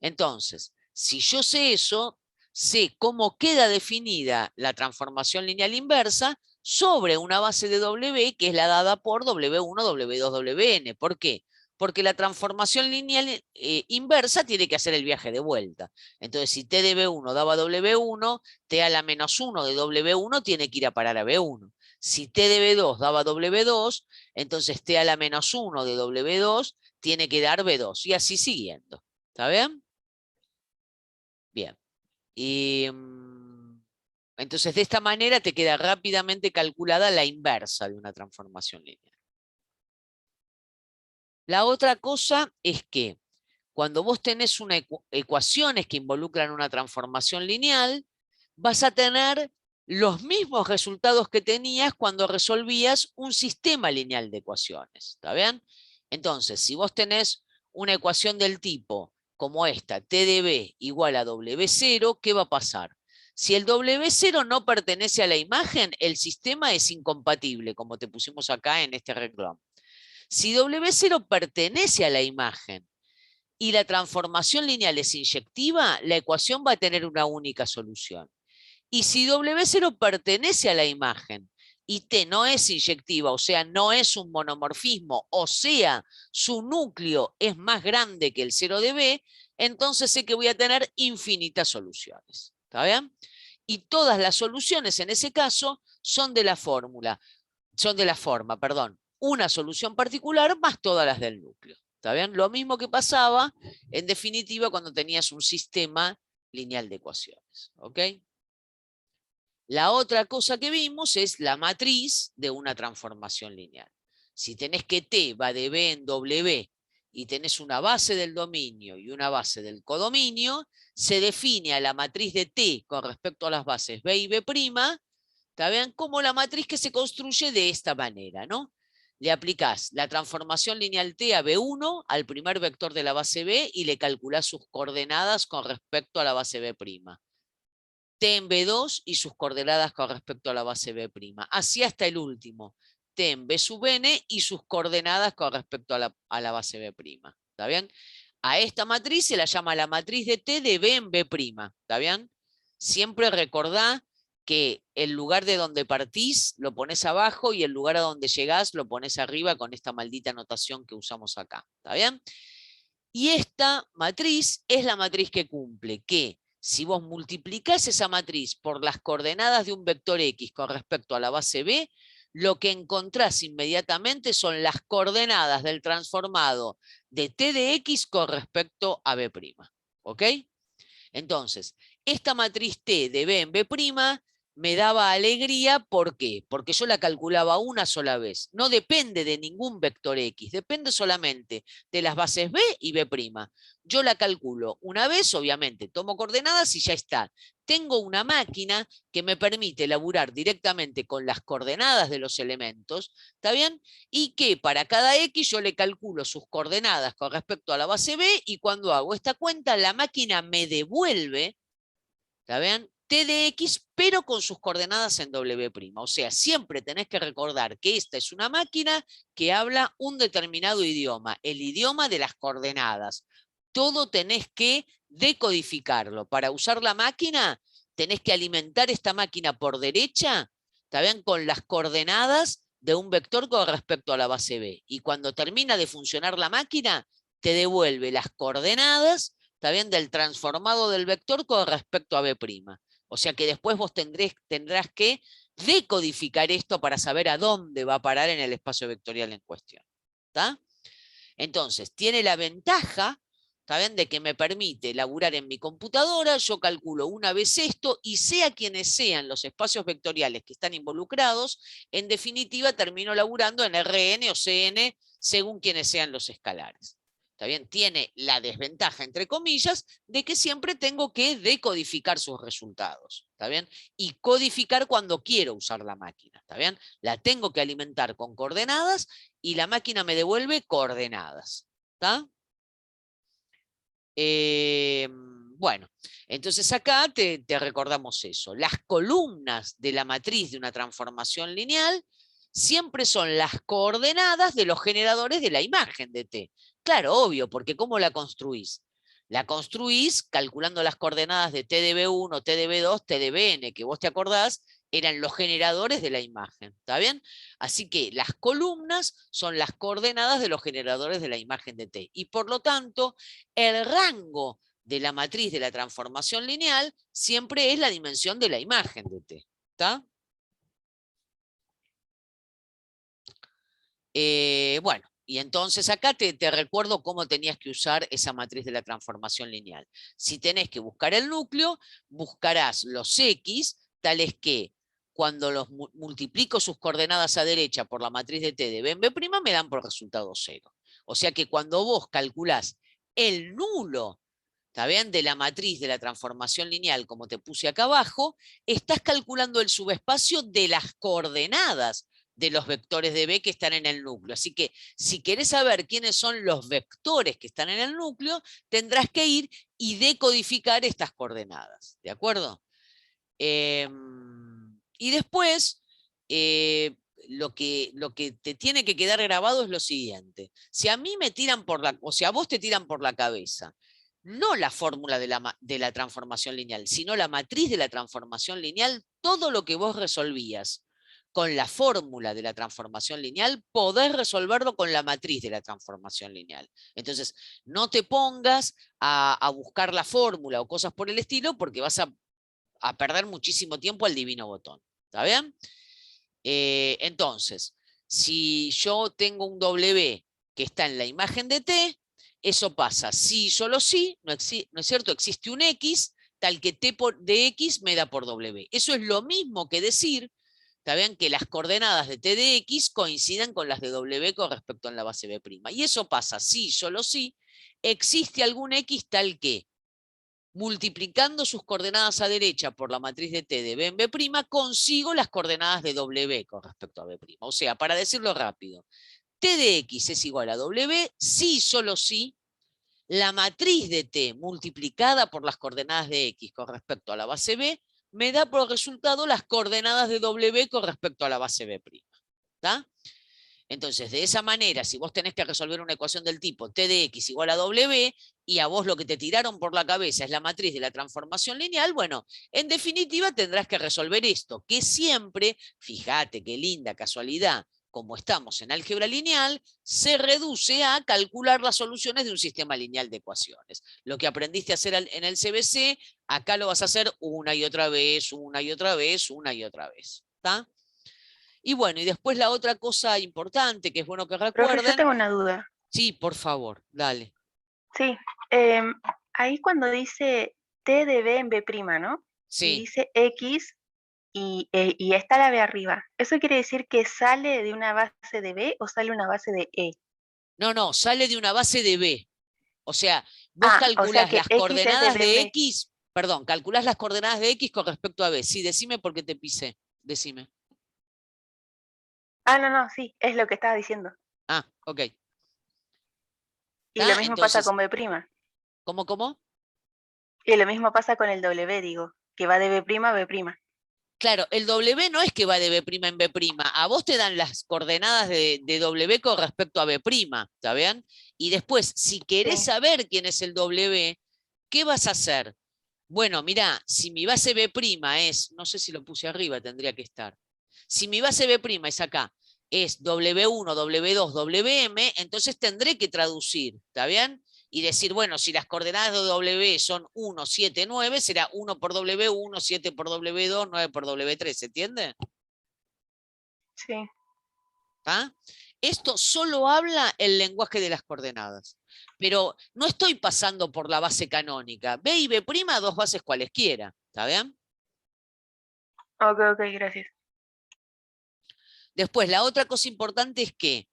Entonces, si yo sé eso, sé cómo queda definida la transformación lineal inversa sobre una base de W que es la dada por W1, W2, Wn. ¿Por qué? Porque la transformación lineal inversa tiene que hacer el viaje de vuelta. Entonces, si T de B1 daba W1, T a la menos 1 de W1 tiene que ir a parar a B1. Si T de B2 daba W2, entonces T a la menos 1 de W2 tiene que dar B2. Y así siguiendo. ¿Está bien? Bien. Y entonces, de esta manera te queda rápidamente calculada la inversa de una transformación lineal. La otra cosa es que cuando vos tenés ecuaciones que involucran una transformación lineal, vas a tener los mismos resultados que tenías cuando resolvías un sistema lineal de ecuaciones. ¿Está bien? Entonces, si vos tenés una ecuación del tipo como esta, T de B igual a W0, ¿qué va a pasar? Si el W0 no pertenece a la imagen, el sistema es incompatible, como te pusimos acá en este renglón. Si W0 pertenece a la imagen y la transformación lineal es inyectiva, la ecuación va a tener una única solución. Y si W0 pertenece a la imagen y T no es inyectiva, o sea, no es un monomorfismo, o sea, su núcleo es más grande que el 0 de B, entonces sé que voy a tener infinitas soluciones. ¿Está bien? Y todas las soluciones en ese caso son de la forma, una solución particular más todas las del núcleo. ¿Está bien? Lo mismo que pasaba, en definitiva, cuando tenías un sistema lineal de ecuaciones. ¿Ok? La otra cosa que vimos es la matriz de una transformación lineal. Si tenés que T va de B en W y tenés una base del dominio y una base del codominio, se define a la matriz de T con respecto a las bases B y B', ¿está bien? Como la matriz que se construye de esta manera, ¿no? Le aplicás la transformación lineal T a B1 al primer vector de la base B y le calculás sus coordenadas con respecto a la base B'. T en B2 y sus coordenadas con respecto a la base B'. Así hasta el último. T en B sub n y sus coordenadas con respecto a la base B'. ¿Está bien? A esta matriz se la llama la matriz de T de B en B'. ¿Está bien? Siempre recordá que el lugar de donde partís lo pones abajo y el lugar a donde llegás lo pones arriba con esta maldita notación que usamos acá. ¿Está bien? Y esta matriz es la matriz que cumple, que si vos multiplicás esa matriz por las coordenadas de un vector X con respecto a la base B, lo que encontrás inmediatamente son las coordenadas del transformado de T de X con respecto a B'. ¿Ok? Entonces, esta matriz T de B en B' me daba alegría, ¿por qué? Porque yo la calculaba una sola vez. No depende de ningún vector X, depende solamente de las bases B y B'. Yo la calculo una vez, obviamente, tomo coordenadas y ya está. Tengo una máquina que me permite laburar directamente con las coordenadas de los elementos, ¿está bien? Y que para cada X yo le calculo sus coordenadas con respecto a la base B y cuando hago esta cuenta, la máquina me devuelve, ¿está bien? T de X, pero con sus coordenadas en W'. O sea, siempre tenés que recordar que esta es una máquina que habla un determinado idioma, el idioma de las coordenadas. Todo tenés que decodificarlo. Para usar la máquina, tenés que alimentar esta máquina por derecha, ¿está bien? Con las coordenadas de un vector con respecto a la base B. Y cuando termina de funcionar la máquina, te devuelve las coordenadas, ¿está bien? Del transformado del vector con respecto a B'. O sea que después vos tendrás que decodificar esto para saber a dónde va a parar en el espacio vectorial en cuestión. ¿Está? Entonces, tiene la ventaja, ¿está bien?, de que me permite laburar en mi computadora, yo calculo una vez esto y sea quienes sean los espacios vectoriales que están involucrados, en definitiva termino laburando en Rn o Cn según quienes sean los escalares. ¿Está bien? Tiene la desventaja, entre comillas, de que siempre tengo que decodificar sus resultados. ¿Está bien? Y codificar cuando quiero usar la máquina. ¿Está bien? La tengo que alimentar con coordenadas y la máquina me devuelve coordenadas. ¿Está? Bueno, entonces acá te recordamos eso. Las columnas de la matriz de una transformación lineal siempre son las coordenadas de los generadores de la imagen de T. Claro, obvio, porque ¿cómo la construís? La construís calculando las coordenadas de T de B1, T de B2, T de Bn, que vos te acordás, eran los generadores de la imagen, ¿está bien? Así que las columnas son las coordenadas de los generadores de la imagen de T. Y por lo tanto, el rango de la matriz de la transformación lineal siempre es la dimensión de la imagen de T, ¿está? Bueno, y entonces acá te recuerdo cómo tenías que usar esa matriz de la transformación lineal. Si tenés que buscar el núcleo, buscarás los X, tales que cuando los multiplico sus coordenadas a derecha por la matriz de T de B en B', me dan por resultado 0. O sea que cuando vos calculás el nulo, ¿está bien?, de la matriz de la transformación lineal, como te puse acá abajo, estás calculando el subespacio de las coordenadas de los vectores de B que están en el núcleo. Así que si querés saber quiénes son los vectores que están en el núcleo, tendrás que ir y decodificar estas coordenadas, ¿de acuerdo? Y después, lo que te tiene que quedar grabado es lo siguiente. Si a mí me tiran por la, o sea, a vos te tiran por la cabeza, no la fórmula de la transformación lineal, sino la matriz de la transformación lineal, todo lo que vos resolvías con la fórmula de la transformación lineal, podés resolverlo con la matriz de la transformación lineal. Entonces, no te pongas a buscar la fórmula o cosas por el estilo, porque vas a perder muchísimo tiempo al divino botón. ¿Está bien? Entonces, si yo tengo un W que está en la imagen de T, eso pasa sí y solo sí, ¿no es cierto? Existe un X, tal que T de X me da por W. Eso es lo mismo que decir, ¿está bien?, que las coordenadas de T de X coincidan con las de W con respecto a la base B'. Y eso pasa sí y solo sí, existe algún X tal que, multiplicando sus coordenadas a derecha por la matriz de T de B en B', consigo las coordenadas de W con respecto a B'. O sea, para decirlo rápido, T de X es igual a W si, solo si, la matriz de T multiplicada por las coordenadas de X con respecto a la base B me da por resultado las coordenadas de W con respecto a la base B'. ¿Está? Entonces, de esa manera, si vos tenés que resolver una ecuación del tipo T de X igual a W, y a vos lo que te tiraron por la cabeza es la matriz de la transformación lineal, bueno, en definitiva tendrás que resolver esto, que siempre, fíjate qué linda casualidad, como estamos en álgebra lineal, se reduce a calcular las soluciones de un sistema lineal de ecuaciones. Lo que aprendiste a hacer en el CBC, acá lo vas a hacer una y otra vez, una y otra vez, una y otra vez. ¿Está? Y bueno, y después la otra cosa importante que es bueno que Profe, yo recuerden. tengo una duda. Sí, por favor, dale. Sí, ahí cuando dice T de B en B', ¿no? Y Sí. dice X y está la B arriba. ¿Eso quiere decir que sale de una base de B o sale una base de E? No, sale de una base de B. O sea, vos o sea calculás que las X es coordenadas de de B. X, perdón, calculás las coordenadas de X con respecto a B. Sí, decime porque te pisé, decime. No, sí, es lo que estaba diciendo. Ah, ok. Y lo ¿Está? mismo pasa Entonces, con B'. ¿cómo? Y lo mismo pasa con el W, digo, que va de B' a B'. Claro, el W no es que va de B' en B'. A vos te dan las coordenadas de W con respecto a B', ¿está bien? Y después, si querés Sí. saber quién es el W, ¿qué vas a hacer? Bueno, mirá, si mi base B' es, no sé si lo puse arriba, tendría que estar. Si mi base B' es acá, es W1, W2, WM, entonces tendré que traducir, ¿está bien? Y decir, bueno, si las coordenadas de W son 1, 7, 9, será 1 por W1, 7 por W2, 9 por W3, ¿se entiende? Sí. ¿Ah? Esto solo habla el lenguaje de las coordenadas. Pero no estoy pasando por la base canónica. B y B', dos bases cualesquiera. ¿Está bien? Ok, gracias. Después, la otra cosa importante es que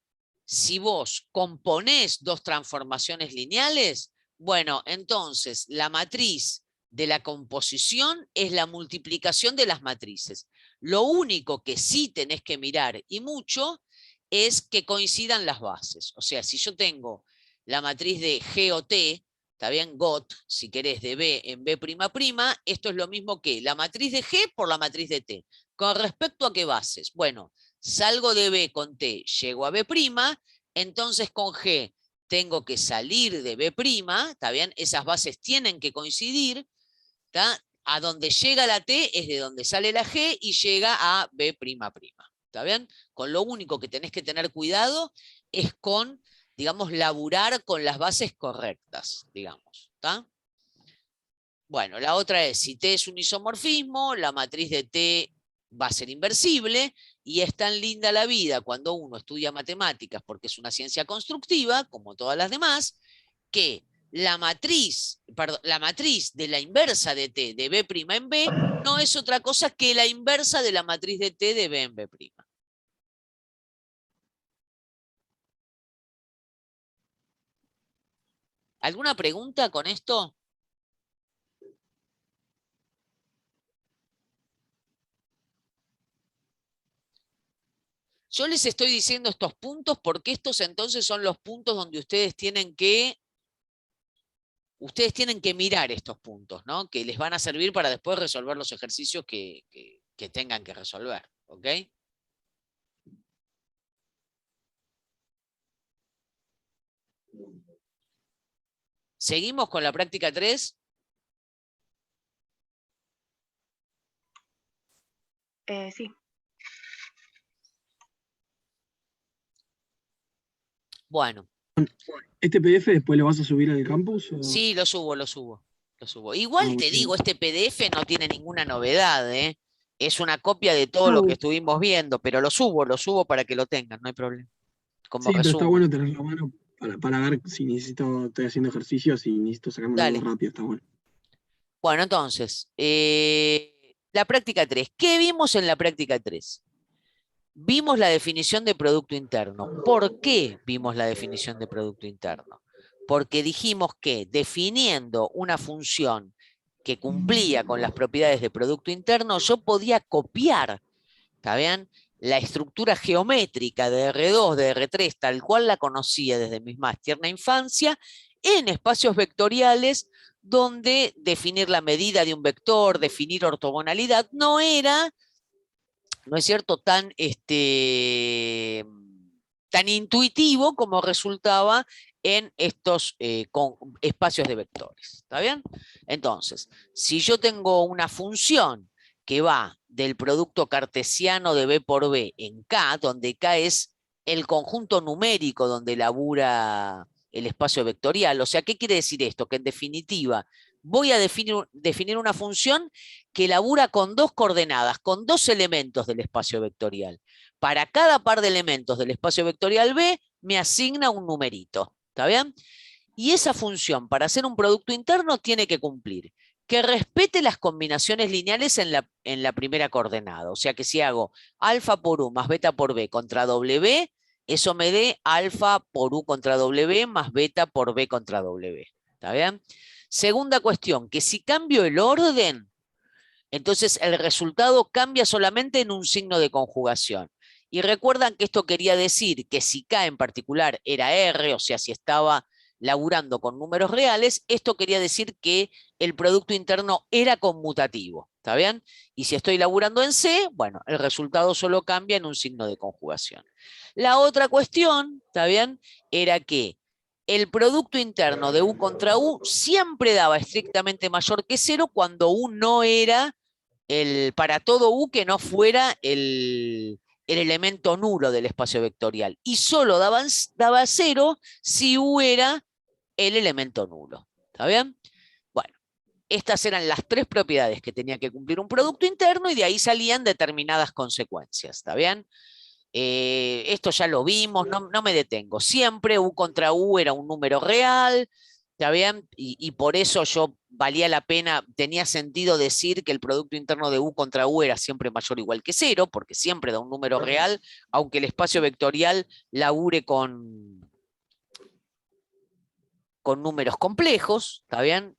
si vos componés dos transformaciones lineales, bueno, entonces la matriz de la composición es la multiplicación de las matrices. Lo único que sí tenés que mirar, y mucho, es que coincidan las bases. O sea, si yo tengo la matriz de G o T, está bien, GOT, si querés, de B en B', esto es lo mismo que la matriz de G por la matriz de T. ¿Con respecto a qué bases? Bueno, salgo de B con T, llego a B', entonces con G tengo que salir de B', ¿está bien? Esas bases tienen que coincidir, ¿está? A donde llega la T es de donde sale la G y llega a B'', ¿está bien? Con lo único que tenés que tener cuidado es con, digamos, laburar con las bases correctas, digamos, ¿está? Bueno, la otra es, si T es un isomorfismo, la matriz de T va a ser inversible, y es tan linda la vida cuando uno estudia matemáticas, porque es una ciencia constructiva, como todas las demás, que la matriz de la inversa de T de B' en B no es otra cosa que la inversa de la matriz de T de B en B'. ¿Alguna pregunta con esto? Yo les estoy diciendo estos puntos porque estos entonces son los puntos donde ustedes tienen que mirar estos puntos, ¿no? Que les van a servir para después resolver los ejercicios que tengan que resolver, ¿ok? ¿Seguimos con la práctica 3? Sí. Bueno. ¿Este PDF después lo vas a subir al campus? ¿O? Sí, lo subo. Igual te digo, este PDF no tiene ninguna novedad, ¿eh? Es una copia de todo lo que estuvimos viendo, pero lo subo para que lo tengan, no hay problema. Como sí, pero está resumen. bueno tenerlo a mano para ver si estoy haciendo ejercicios y necesito sacarme Dale. algo rápido, está bueno. Bueno, entonces, la práctica 3. ¿Qué vimos en la práctica 3? Vimos la definición de producto interno. ¿Por qué vimos la definición de producto interno? Porque dijimos que definiendo una función que cumplía con las propiedades de producto interno, yo podía copiar, ¿está bien?, la estructura geométrica de R2, de R3, tal cual la conocía desde mi más tierna infancia, en espacios vectoriales donde definir la medida de un vector, definir ortogonalidad, no era, ¿no es cierto?, tan intuitivo como resultaba en estos espacios de vectores. ¿Está bien? Entonces, si yo tengo una función que va del producto cartesiano de B por B en K, donde K es el conjunto numérico donde labura el espacio vectorial, o sea, ¿qué quiere decir esto? Que en definitiva voy a definir una función que labura con dos coordenadas, con dos elementos del espacio vectorial. Para cada par de elementos del espacio vectorial B, me asigna un numerito. ¿Está bien? Y esa función, para hacer un producto interno, tiene que cumplir que respete las combinaciones lineales en la primera coordenada. O sea que si hago alfa por U más beta por B contra W, eso me dé alfa por U contra W más beta por B contra W. ¿Está bien? Segunda cuestión, que si cambio el orden, entonces el resultado cambia solamente en un signo de conjugación. Y recuerdan que esto quería decir que si K en particular era R, o sea, si estaba laburando con números reales, esto quería decir que el producto interno era conmutativo, ¿está bien? Y si estoy laburando en C, bueno, el resultado solo cambia en un signo de conjugación. La otra cuestión, ¿está bien?, era que el producto interno de U contra U siempre daba estrictamente mayor que 0 cuando U no era para todo U que no fuera el elemento nulo del espacio vectorial. Y solo daba 0 si U era el elemento nulo. ¿Está bien? Bueno, estas eran las tres propiedades que tenía que cumplir un producto interno y de ahí salían determinadas consecuencias. ¿Está bien? Esto ya lo vimos, no me detengo. Siempre U contra U era un número real, ¿está bien? Y por eso yo valía la pena, tenía sentido decir que el producto interno de U contra U era siempre mayor o igual que 0, porque siempre da un número real, aunque el espacio vectorial labure con números complejos, ¿está bien?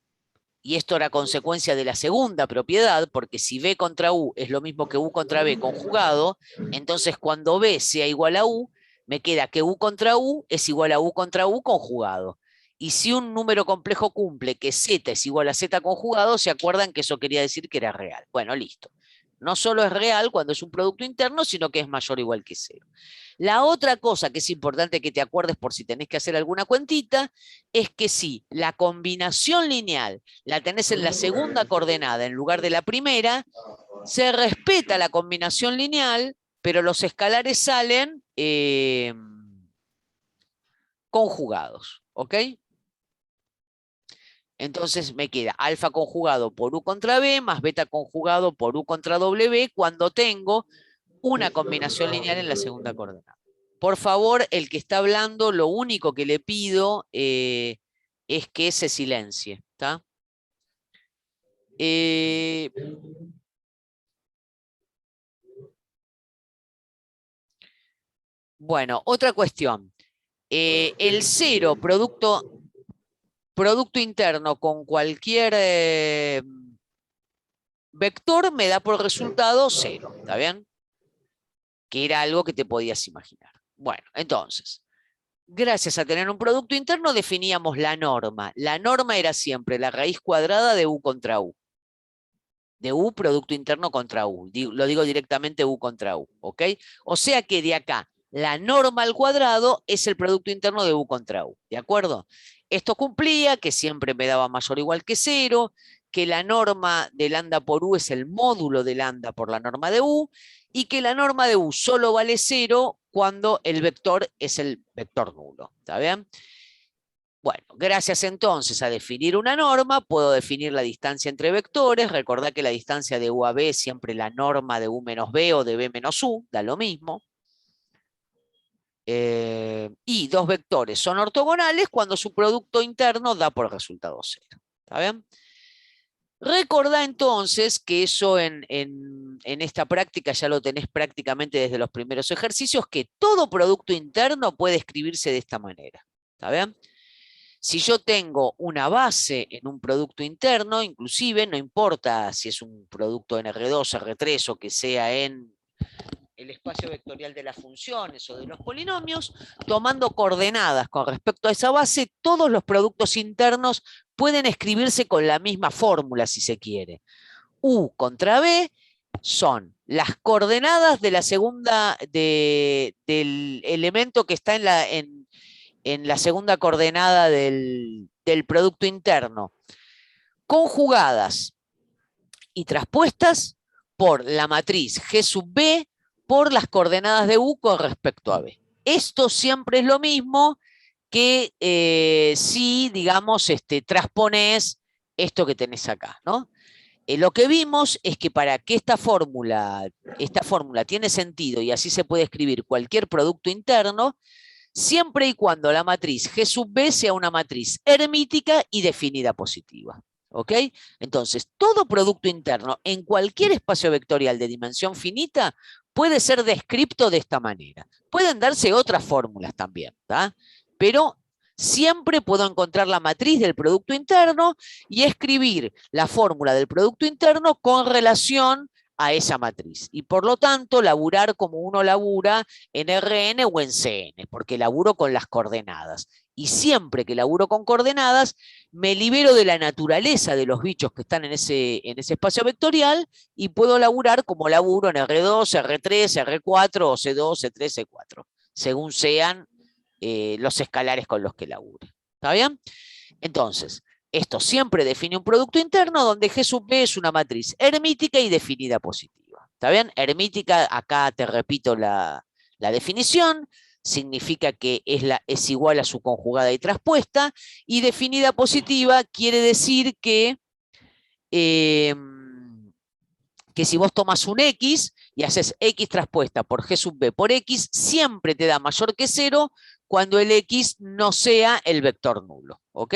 Y esto era consecuencia de la segunda propiedad, porque si B contra U es lo mismo que U contra B conjugado, entonces cuando B sea igual a U, me queda que U contra U es igual a U contra U conjugado. Y si un número complejo cumple que Z es igual a Z conjugado, ¿se acuerdan que eso quería decir que era real? Bueno, listo. No solo es real cuando es un producto interno, sino que es mayor o igual que 0. La otra cosa que es importante que te acuerdes por si tenés que hacer alguna cuentita, es que si la combinación lineal la tenés en la segunda coordenada en lugar de la primera, se respeta la combinación lineal, pero los escalares salen conjugados, ¿ok? Entonces me queda alfa conjugado por u contra b más beta conjugado por u contra w cuando tengo una combinación lineal en la segunda coordenada. Por favor, el que está hablando, lo único que le pido es que se silencie, ¿está? Bueno, otra cuestión. El 0, producto interno con cualquier vector me da por resultado 0, ¿está bien? Que era algo que te podías imaginar. Bueno, entonces, gracias a tener un producto interno definíamos la norma. La norma era siempre la raíz cuadrada de u contra u. De u producto interno contra u. Lo digo directamente u contra u, ¿ok? O sea que de acá, la norma al cuadrado es el producto interno de u contra u, ¿de acuerdo? Esto cumplía que siempre me daba mayor o igual que 0, que la norma de lambda por u es el módulo de lambda por la norma de u, y que la norma de u solo vale 0 cuando el vector es el vector nulo, ¿está bien? Bueno, gracias entonces a definir una norma, puedo definir la distancia entre vectores. Recordad que la distancia de u a b es siempre la norma de u menos b o de b menos u, da lo mismo. Y dos vectores son ortogonales cuando su producto interno da por resultado 0. ¿Está bien? Recordá entonces que eso en esta práctica ya lo tenés prácticamente desde los primeros ejercicios, que todo producto interno puede escribirse de esta manera. ¿Está bien? Si yo tengo una base en un producto interno, inclusive no importa si es un producto en R2, R3 o que sea en el espacio vectorial de las funciones o de los polinomios, tomando coordenadas con respecto a esa base, todos los productos internos pueden escribirse con la misma fórmula si se quiere. U contra B son las coordenadas de la segunda, del elemento que está en la segunda coordenada del producto interno, conjugadas y traspuestas por la matriz G sub B por las coordenadas de U con respecto a B. Esto siempre es lo mismo que si, digamos, transpones esto que tenés acá, ¿no? Lo que vimos es que para que esta fórmula tiene sentido y así se puede escribir cualquier producto interno, siempre y cuando la matriz G sub B sea una matriz hermítica y definida positiva. ¿Ok? Entonces, todo producto interno en cualquier espacio vectorial de dimensión finita puede ser descrito de esta manera. Pueden darse otras fórmulas también, ¿tá? Pero siempre puedo encontrar la matriz del producto interno y escribir la fórmula del producto interno con relación a esa matriz. Y por lo tanto, laburar como uno labura en Rn o en Cn, porque laburo con las coordenadas. Y siempre que laburo con coordenadas, me libero de la naturaleza de los bichos que están en ese espacio vectorial y puedo laburar como laburo en R2, R3, R4, o C2, C3, C4, según sean los escalares con los que labure. ¿Está bien? Entonces, esto siempre define un producto interno donde G sub B es una matriz hermítica y definida positiva. ¿Está bien? Hermítica, acá te repito la definición, significa que es igual a su conjugada y traspuesta, y definida positiva quiere decir que si vos tomas un X y haces X traspuesta por G sub B por X, siempre te da mayor que 0 cuando el X no sea el vector nulo. ¿Ok?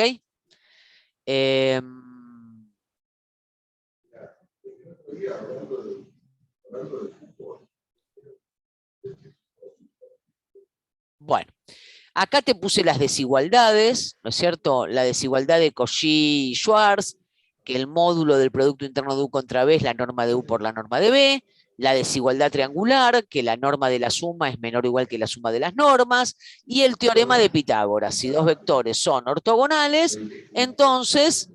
Bueno, acá te puse las desigualdades, ¿no es cierto? La desigualdad de Cauchy-Schwarz, que el módulo del producto interno de U contra B es la norma de U por la norma de B, la desigualdad triangular, que la norma de la suma es menor o igual que la suma de las normas, y el teorema de Pitágoras. Si dos vectores son ortogonales, entonces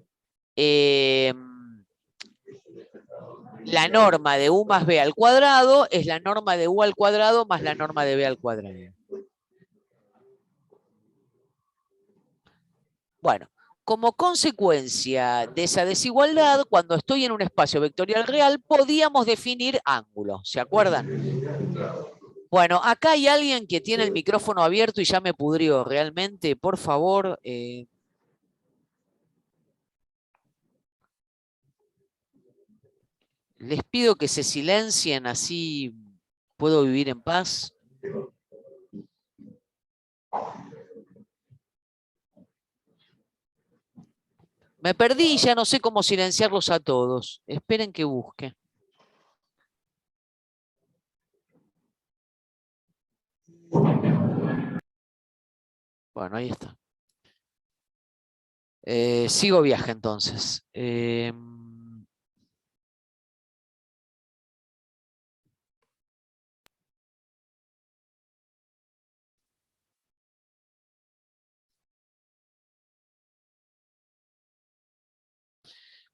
La norma de u más b al cuadrado es la norma de u al cuadrado más la norma de b al cuadrado. Bueno, como consecuencia de esa desigualdad, cuando estoy en un espacio vectorial real, podíamos definir ángulo, ¿se acuerdan? Bueno, acá hay alguien que tiene el micrófono abierto y ya me pudrió realmente, por favor. Les pido que se silencien, así puedo vivir en paz. Me perdí y ya no sé cómo silenciarlos a todos. Esperen que busque. Bueno, ahí está. Sigo viaje entonces.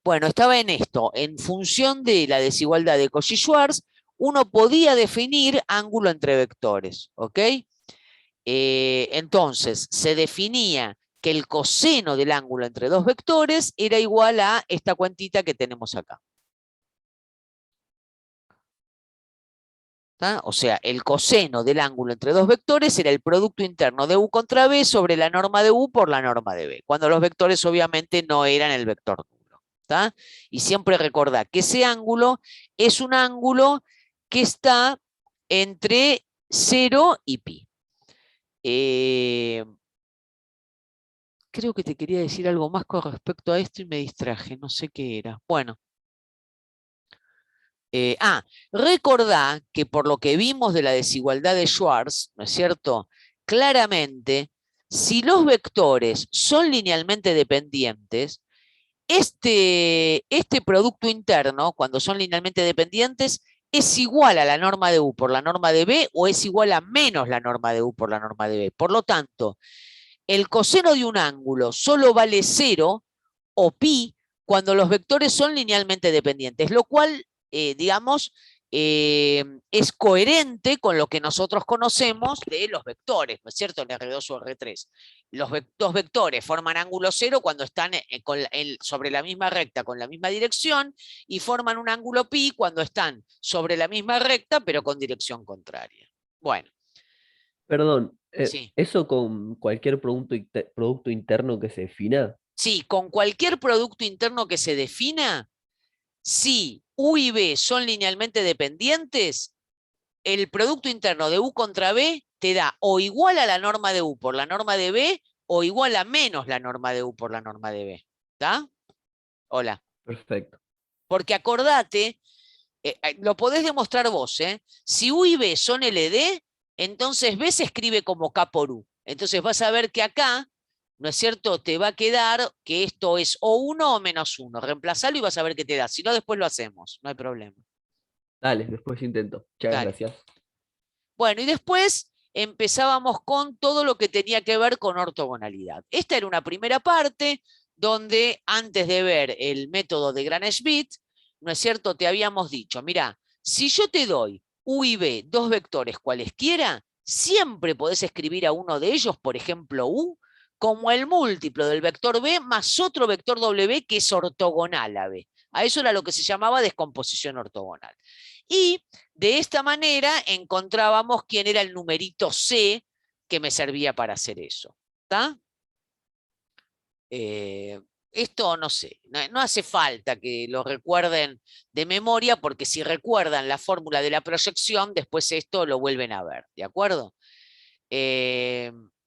Bueno, estaba en esto. En función de la desigualdad de Cauchy-Schwarz, uno podía definir ángulo entre vectores, ¿ok? Entonces, se definía que el coseno del ángulo entre dos vectores era igual a esta cuentita que tenemos acá. ¿Tá? O sea, el coseno del ángulo entre dos vectores era el producto interno de u contra b sobre la norma de u por la norma de b, cuando los vectores obviamente no eran el vector nulo. ¿Tá? Y siempre recordá que ese ángulo es un ángulo que está entre 0 y pi. Creo que te quería decir algo más con respecto a esto y me distraje, no sé qué era. Bueno. Recordá que por lo que vimos de la desigualdad de Schwarz, ¿no es cierto? Claramente, si los vectores son linealmente dependientes, este producto interno, cuando son linealmente dependientes, es igual a la norma de u por la norma de b o es igual a menos la norma de u por la norma de b. Por lo tanto, el coseno de un ángulo solo vale 0 o pi cuando los vectores son linealmente dependientes, lo cual, digamos, es coherente con lo que nosotros conocemos de los vectores, ¿no es cierto? En R2 o R3. Los dos vectores forman ángulo 0 cuando están sobre la misma recta con la misma dirección y forman un ángulo pi cuando están sobre la misma recta pero con dirección contraria. Bueno. Perdón, Sí. ¿eso con cualquier producto interno que se defina? Sí, con cualquier producto interno que se defina, si u y b son linealmente dependientes, el producto interno de u contra b te da o igual a la norma de u por la norma de b o igual a menos la norma de u por la norma de b. ¿Está? Hola. Perfecto. Porque acordate, lo podés demostrar vos, si u y b son LD, entonces b se escribe como k por u. Entonces vas a ver que acá, ¿no es cierto? Te va a quedar que esto es o 1 o menos 1. Reemplazalo y vas a ver qué te da. Si no, después lo hacemos. No hay problema. Dale, después intento. Muchas Dale. gracias. Bueno, y después empezábamos con todo lo que tenía que ver con ortogonalidad. Esta era una primera parte donde antes de ver el método de Gram-Schmidt, ¿no es cierto? Te habíamos dicho, mira, si yo te doy u y b, dos vectores cualesquiera, siempre podés escribir a uno de ellos, por ejemplo, u, como el múltiplo del vector b más otro vector w que es ortogonal a b. A eso era lo que se llamaba descomposición ortogonal. Y de esta manera encontrábamos quién era el numerito C que me servía para hacer eso. ¿Está? Esto no sé, no hace falta que lo recuerden de memoria, porque si recuerdan la fórmula de la proyección, después esto lo vuelven a ver, ¿de acuerdo?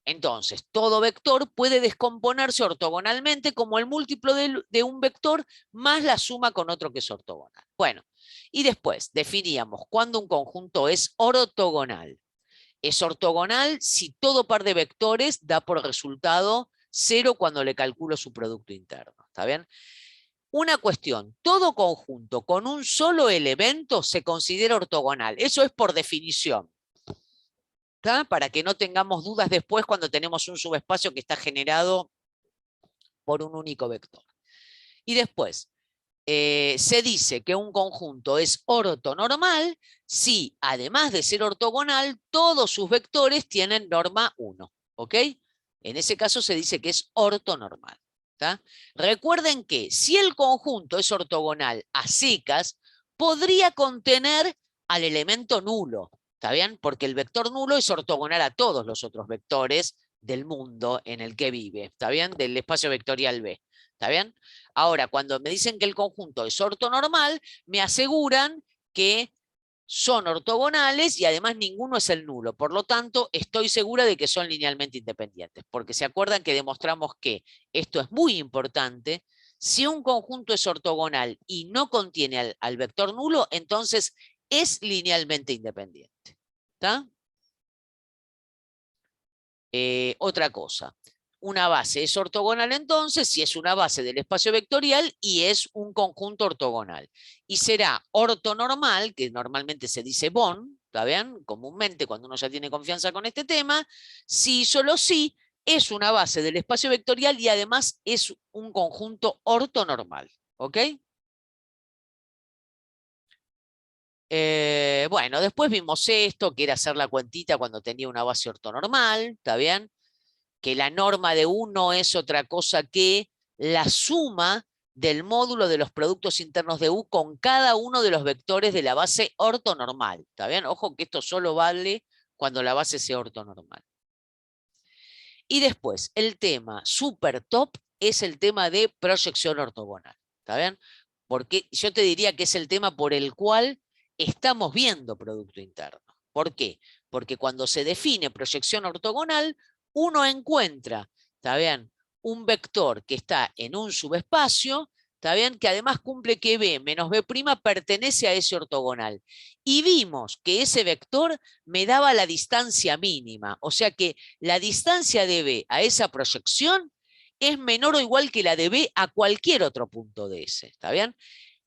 Entonces, todo vector puede descomponerse ortogonalmente como el múltiplo de un vector más la suma con otro que es ortogonal. Bueno, y después definíamos cuándo un conjunto es ortogonal. Es ortogonal si todo par de vectores da por resultado 0 cuando le calculo su producto interno. ¿Está bien? Una cuestión, todo conjunto con un solo elemento se considera ortogonal. Eso es por definición. ¿Está? Para que no tengamos dudas después cuando tenemos un subespacio que está generado por un único vector. Y después, se dice que un conjunto es ortonormal si, además de ser ortogonal, todos sus vectores tienen norma 1. ¿Ok? En ese caso se dice que es ortonormal. ¿Tá? Recuerden que si el conjunto es ortogonal a secas, podría contener al elemento nulo. ¿Está bien? Porque el vector nulo es ortogonal a todos los otros vectores del mundo en el que vive. ¿Está bien? Del espacio vectorial B. ¿Está bien? Ahora, cuando me dicen que el conjunto es ortonormal, me aseguran que son ortogonales y además ninguno es el nulo. Por lo tanto, estoy segura de que son linealmente independientes. Porque se acuerdan que demostramos que, esto es muy importante, si un conjunto es ortogonal y no contiene al vector nulo, entonces es linealmente independiente. ¿Está? Otra cosa. Una base es ortogonal entonces si es una base del espacio vectorial y es un conjunto ortogonal. Y será ortonormal, que normalmente se dice BON, ¿está bien? Comúnmente cuando uno ya tiene confianza con este tema, si solo si es una base del espacio vectorial y además es un conjunto ortonormal. ¿Ok? Bueno, después vimos esto, que era hacer la cuentita cuando tenía una base ortonormal, ¿está bien? Que la norma de U no es otra cosa que la suma del módulo de los productos internos de U con cada uno de los vectores de la base ortonormal. ¿Está bien? Ojo que esto solo vale cuando la base sea ortonormal. Y después, el tema super top es el tema de proyección ortogonal. ¿Está bien? Porque yo te diría que es el tema por el cual estamos viendo producto interno. ¿Por qué? Porque cuando se define proyección ortogonal, uno encuentra, ¿está bien?, un vector que está en un subespacio, ¿está bien?, que además cumple que B menos B' pertenece a ese ortogonal. Y vimos que ese vector me daba la distancia mínima, o sea que la distancia de B a esa proyección es menor o igual que la de B a cualquier otro punto de S, ¿está bien?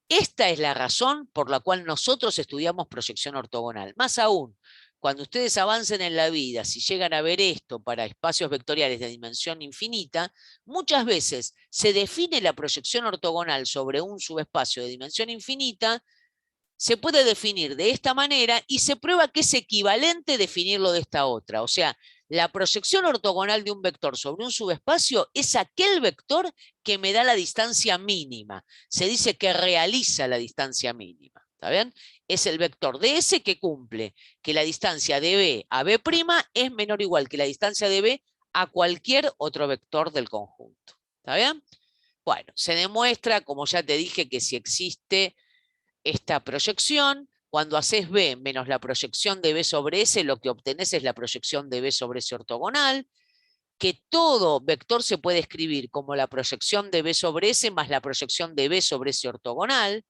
Esta es la razón por la cual nosotros estudiamos proyección ortogonal. Más aún, cuando ustedes avancen en la vida, si llegan a ver esto para espacios vectoriales de dimensión infinita, muchas veces se define la proyección ortogonal sobre un subespacio de dimensión infinita, se puede definir de esta manera y se prueba que es equivalente definirlo de esta otra. O sea, la proyección ortogonal de un vector sobre un subespacio es aquel vector que me da la distancia mínima. Se dice que realiza la distancia mínima. ¿Está bien? Es el vector de S que cumple que la distancia de B a B' es menor o igual que la distancia de B a cualquier otro vector del conjunto. ¿Está bien? Bueno, se demuestra, como ya te dije, que si existe esta proyección, cuando haces B menos la proyección de B sobre S, lo que obtenés es la proyección de B sobre S ortogonal, que todo vector se puede escribir como la proyección de B sobre S más la proyección de B sobre S ortogonal,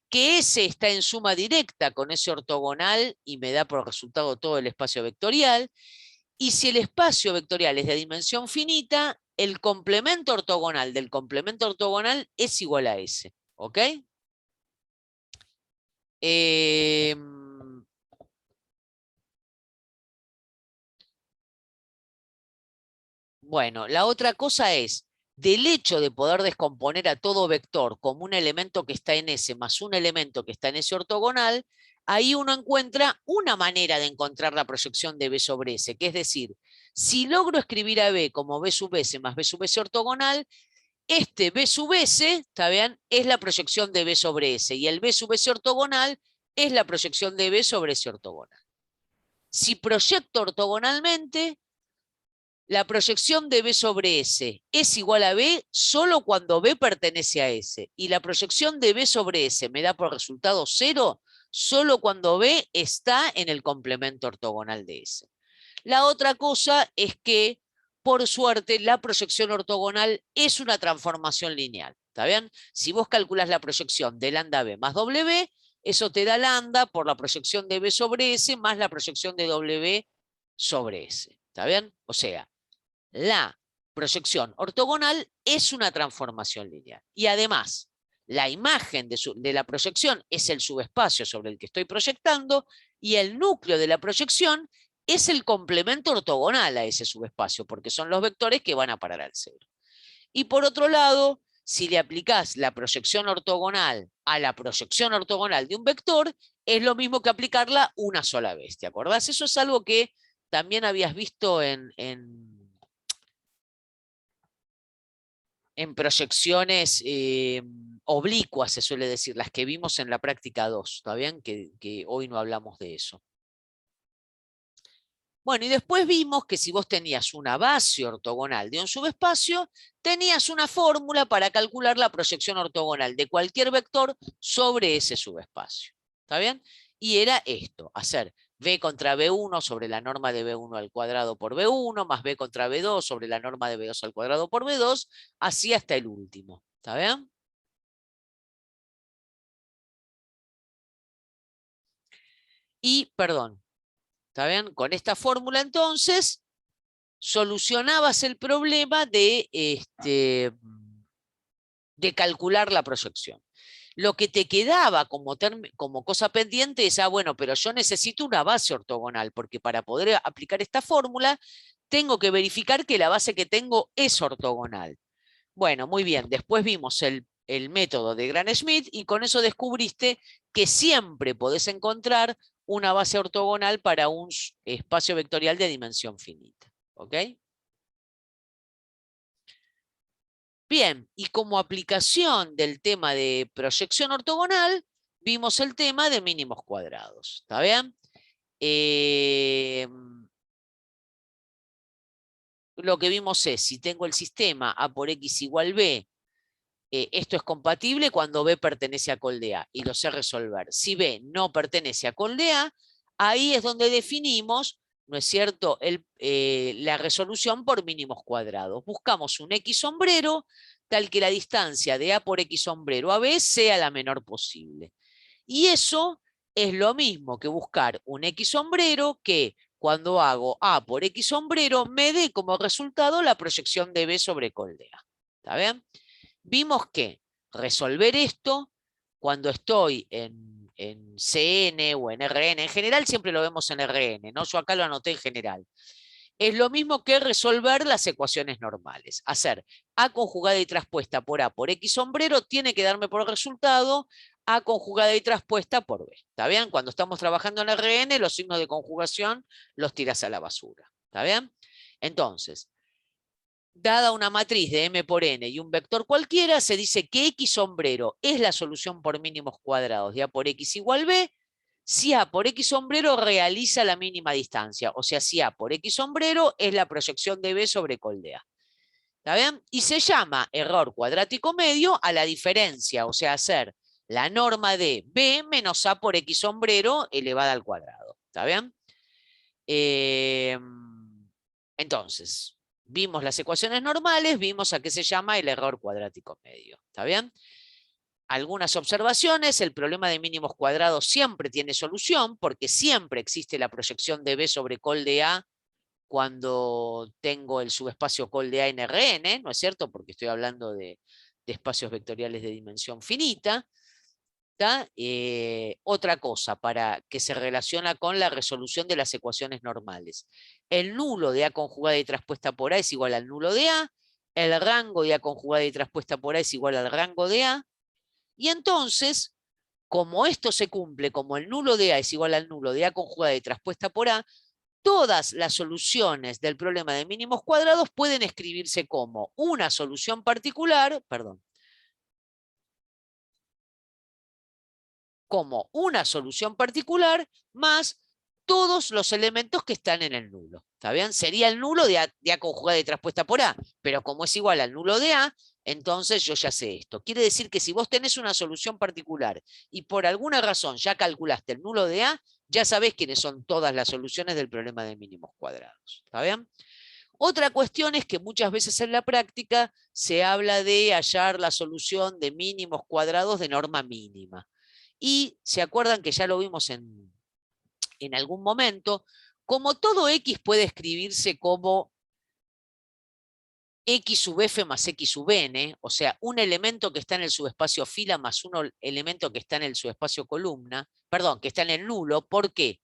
que S está en suma directa con S ortogonal y me da por resultado todo el espacio vectorial, y si el espacio vectorial es de dimensión finita, el complemento ortogonal del complemento ortogonal es igual a S. ¿Ok? Bueno, la otra cosa es, del hecho de poder descomponer a todo vector como un elemento que está en S más un elemento que está en S ortogonal, ahí uno encuentra una manera de encontrar la proyección de B sobre S, que es decir, si logro escribir a B como B sub S más B sub S ortogonal, este B sub S, ¿está bien?, es la proyección de B sobre S, y el B sub S ortogonal es la proyección de B sobre S ortogonal. Si proyecto ortogonalmente, la proyección de B sobre S es igual a B solo cuando B pertenece a S. Y la proyección de B sobre S me da por resultado 0 solo cuando B está en el complemento ortogonal de S. La otra cosa es que, por suerte, la proyección ortogonal es una transformación lineal. ¿Está bien? Si vos calculás la proyección de lambda B más W, eso te da lambda por la proyección de B sobre S más la proyección de W sobre S. ¿Está bien? O sea, la proyección ortogonal es una transformación lineal. Y además, la imagen de la proyección es el subespacio sobre el que estoy proyectando y el núcleo de la proyección es el complemento ortogonal a ese subespacio, porque son los vectores que van a parar al cero. Y por otro lado, si le aplicás la proyección ortogonal a la proyección ortogonal de un vector, es lo mismo que aplicarla una sola vez, ¿te acordás? Eso es algo que también habías visto en proyecciones oblicuas, se suele decir, las que vimos en la práctica 2, ¿está bien? Que hoy no hablamos de eso. Bueno, y después vimos que si vos tenías una base ortogonal de un subespacio, tenías una fórmula para calcular la proyección ortogonal de cualquier vector sobre ese subespacio. ¿Está bien? Y era esto, hacer B contra B1 sobre la norma de B1 al cuadrado por B1, más B contra B2 sobre la norma de B2 al cuadrado por B2, así hasta el último. ¿Está bien? Y, perdón, ¿está bien? Con esta fórmula, entonces, solucionabas el problema de calcular la proyección. Lo que te quedaba como cosa pendiente es, bueno, pero yo necesito una base ortogonal, porque para poder aplicar esta fórmula, tengo que verificar que la base que tengo es ortogonal. Bueno, muy bien, después vimos el método de Gram-Schmidt y con eso descubriste que siempre podés encontrar una base ortogonal para un espacio vectorial de dimensión finita. ¿Ok? Bien, y como aplicación del tema de proyección ortogonal, vimos el tema de mínimos cuadrados. ¿Está bien? Lo que vimos es, si tengo el sistema A por X igual B, esto es compatible cuando B pertenece a col de A, y lo sé resolver. Si B no pertenece a col de A, ahí es donde definimos, ¿no es cierto?, la resolución por mínimos cuadrados. Buscamos un X sombrero, tal que la distancia de A por X sombrero a B sea la menor posible. Y eso es lo mismo que buscar un X sombrero que cuando hago A por X sombrero me dé como resultado la proyección de B sobre col de A. ¿Está bien? Vimos que resolver esto, cuando estoy en CN o en RN, en general siempre lo vemos en RN, ¿no? Yo acá lo anoté en general. Es lo mismo que resolver las ecuaciones normales. Hacer A conjugada y traspuesta por A por X sombrero tiene que darme por resultado A conjugada y traspuesta por B. ¿Está bien? Cuando estamos trabajando en RN, los signos de conjugación los tiras a la basura. ¿Está bien? Entonces, dada una matriz de M por N y un vector cualquiera, se dice que X sombrero es la solución por mínimos cuadrados de A por X igual B, si A por X sombrero realiza la mínima distancia, o sea, si A por X sombrero es la proyección de B sobre col de A. ¿Está bien? Y se llama error cuadrático medio a la diferencia, o sea, hacer la norma de B menos A por X sombrero elevada al cuadrado. ¿Está bien? Entonces, vimos las ecuaciones normales, vimos a qué se llama el error cuadrático medio. ¿Está bien? Algunas observaciones, el problema de mínimos cuadrados siempre tiene solución, porque siempre existe la proyección de B sobre col de A cuando tengo el subespacio col de A en Rn, ¿no es cierto? Porque estoy hablando de espacios vectoriales de dimensión finita. Otra cosa para que se relaciona con la resolución de las ecuaciones normales. El nulo de A conjugada y traspuesta por A es igual al nulo de A, el rango de A conjugada y traspuesta por A es igual al rango de A, y entonces, como esto se cumple, como el nulo de A es igual al nulo de A conjugada y traspuesta por A, todas las soluciones del problema de mínimos cuadrados pueden escribirse como una solución particular, como una solución particular más todos los elementos que están en el nulo. ¿Está bien? Sería el nulo de A conjugada y traspuesta por A, pero como es igual al nulo de A, entonces yo ya sé esto. Quiere decir que si vos tenés una solución particular y por alguna razón ya calculaste el nulo de A, ya sabés quiénes son todas las soluciones del problema de mínimos cuadrados. ¿Está bien? Otra cuestión es que muchas veces en la práctica se habla de hallar la solución de mínimos cuadrados de norma mínima. Y se acuerdan que ya lo vimos en algún momento, como todo X puede escribirse como X sub F más X sub N, o sea, un elemento que está en el subespacio fila más un elemento que está en el subespacio columna, perdón, que está en el nulo. ¿Por qué?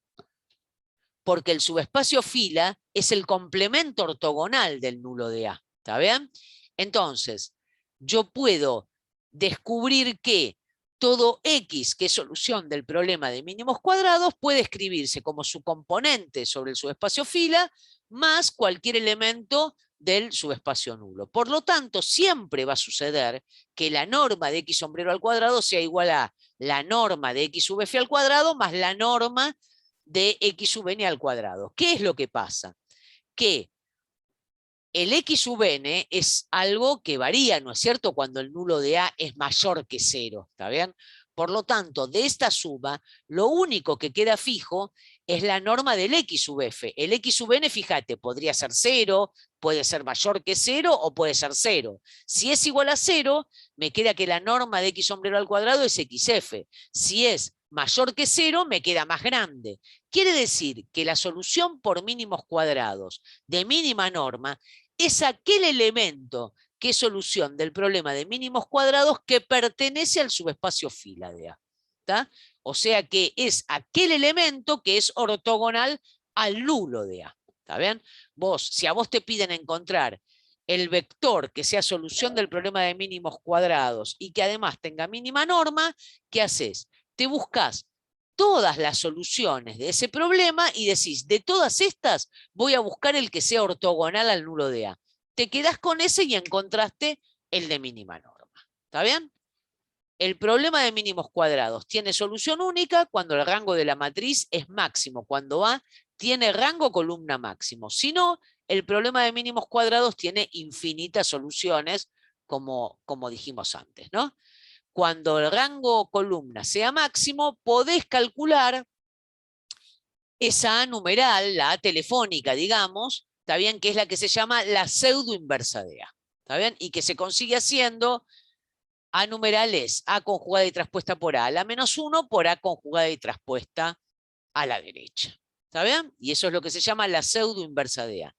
Porque el subespacio fila es el complemento ortogonal del nulo de A. ¿Está bien? Entonces, yo puedo descubrir que todo X, que es solución del problema de mínimos cuadrados, puede escribirse como su componente sobre el subespacio fila más cualquier elemento del subespacio nulo. Por lo tanto, siempre va a suceder que la norma de X sombrero al cuadrado sea igual a la norma de X sub F al cuadrado más la norma de X sub N al cuadrado. ¿Qué es lo que pasa? Que el X sub N es algo que varía, ¿no es cierto? Cuando el nulo de A es mayor que 0, ¿está bien? Por lo tanto, de esta suma, lo único que queda fijo es la norma del X sub F. El X sub N, fíjate, podría ser 0, puede ser mayor que 0 o puede ser 0. Si es igual a 0, me queda que la norma de X sombrero al cuadrado es XF. Si es mayor que 0, me queda más grande. Quiere decir que la solución por mínimos cuadrados de mínima norma es aquel elemento que es solución del problema de mínimos cuadrados que pertenece al subespacio fila de A. ¿Está? O sea que es aquel elemento que es ortogonal al nulo de A. ¿Está bien? Si a vos te piden encontrar el vector que sea solución del problema de mínimos cuadrados y que además tenga mínima norma, ¿qué haces? Te buscas todas las soluciones de ese problema y decís, de todas estas voy a buscar el que sea ortogonal al nulo de A. Te quedás con ese y encontraste el de mínima norma. ¿Está bien? El problema de mínimos cuadrados tiene solución única cuando el rango de la matriz es máximo, cuando A tiene rango columna máximo. Si no, el problema de mínimos cuadrados tiene infinitas soluciones, como dijimos antes, ¿no? Cuando el rango columna sea máximo, podés calcular esa A numeral, la A telefónica, digamos, ¿está bien? Que es la que se llama la pseudo inversa de A, ¿está bien? Y que se consigue haciendo A numeral es A conjugada y traspuesta por A a la menos 1 por A conjugada y traspuesta a la derecha, ¿está bien? Y eso es lo que se llama la pseudo inversa de A.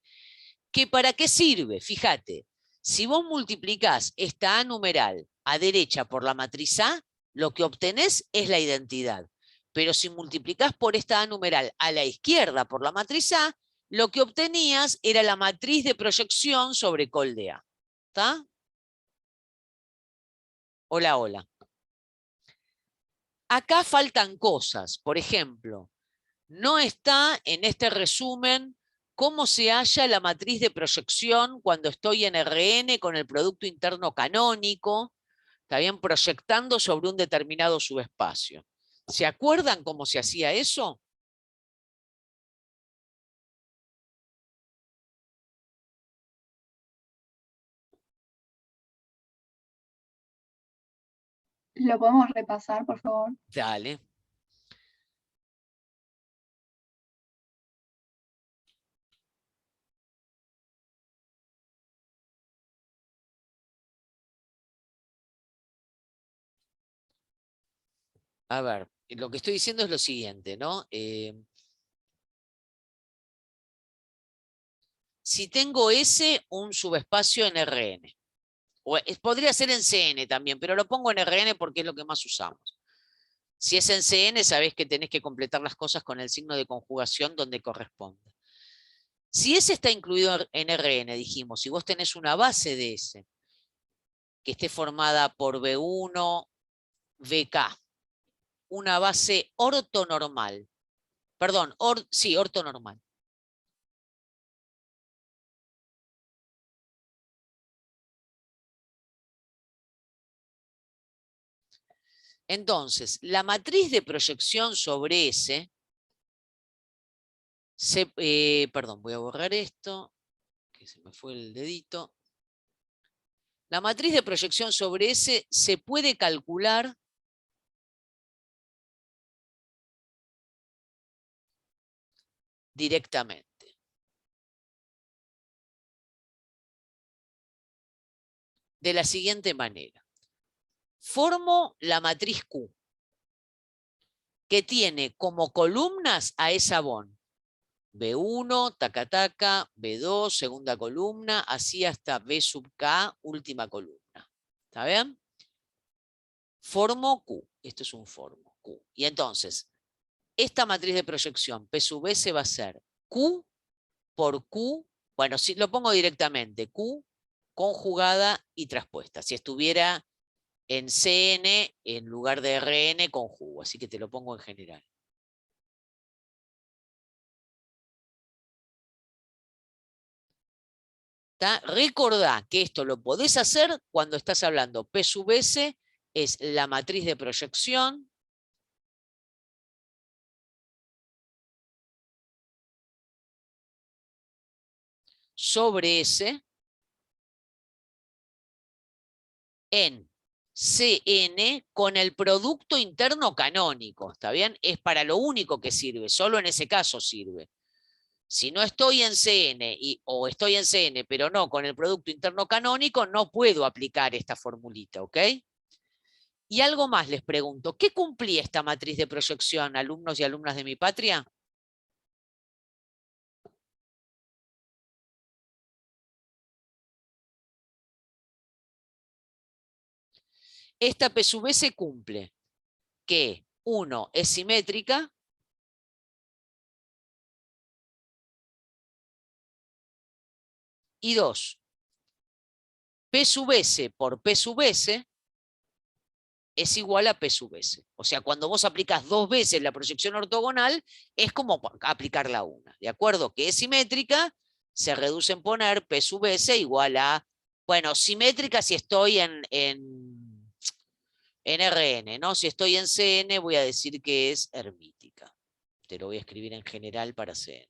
¿Que para qué sirve? Fíjate, si vos multiplicás esta A numeral a derecha por la matriz A, lo que obtenés es la identidad. Pero si multiplicás por esta A numeral a la izquierda por la matriz A, lo que obtenías era la matriz de proyección sobre col de A. ¿Está? Hola, hola. Acá faltan cosas. Por ejemplo, no está en este resumen cómo se halla la matriz de proyección cuando estoy en Rn con el producto interno canónico, está bien, proyectando sobre un determinado subespacio. ¿Se acuerdan cómo se hacía eso? ¿Lo podemos repasar, por favor? Dale. A ver, lo que estoy diciendo es lo siguiente, ¿no? Si tengo S, un subespacio en Rn. Podría ser en Cn también, pero lo pongo en Rn porque es lo que más usamos. Si es en Cn, sabés que tenés que completar las cosas con el signo de conjugación donde corresponde. Si S está incluido en Rn, dijimos, si vos tenés una base de S que esté formada por B1, VK, una base ortonormal, perdón, sí, ortonormal. Entonces, la matriz de proyección sobre S, perdón, voy a borrar esto, que se me fue el dedito. La matriz de proyección sobre S se puede calcular directamente. De la siguiente manera. Formo la matriz Q, que tiene como columnas a esa bon. B1, taca, taca, B2, segunda columna, así hasta B sub K, última columna. ¿Está bien? Formo Q. Esto es un formo Q. Y entonces, esta matriz de proyección P sub S va a ser Q por Q. Bueno, si lo pongo directamente, Q conjugada y traspuesta. Si estuviera en CN, en lugar de RN, conjugo. Así que te lo pongo en general. ¿Tá? Recordá que esto lo podés hacer cuando estás hablando P sub S, es la matriz de proyección sobre S en CN con el producto interno canónico, ¿está bien? Es para lo único que sirve, solo en ese caso sirve. Si no estoy en CN o estoy en CN pero no con el producto interno canónico, no puedo aplicar esta formulita, ¿ok? Y algo más les pregunto, ¿qué cumplía esta matriz de proyección, alumnos y alumnas de mi patria? Esta P sub S cumple que 1 es simétrica y 2, P sub S por P sub S es igual a P sub S. O sea, cuando vos aplicás 2 veces la proyección ortogonal, es como aplicarla una. ¿De acuerdo? Que es simétrica, se reduce en poner P sub S igual a, bueno, simétrica si estoy en RN, ¿no? Si estoy en CN, voy a decir que es hermítica. Te lo voy a escribir en general para CN.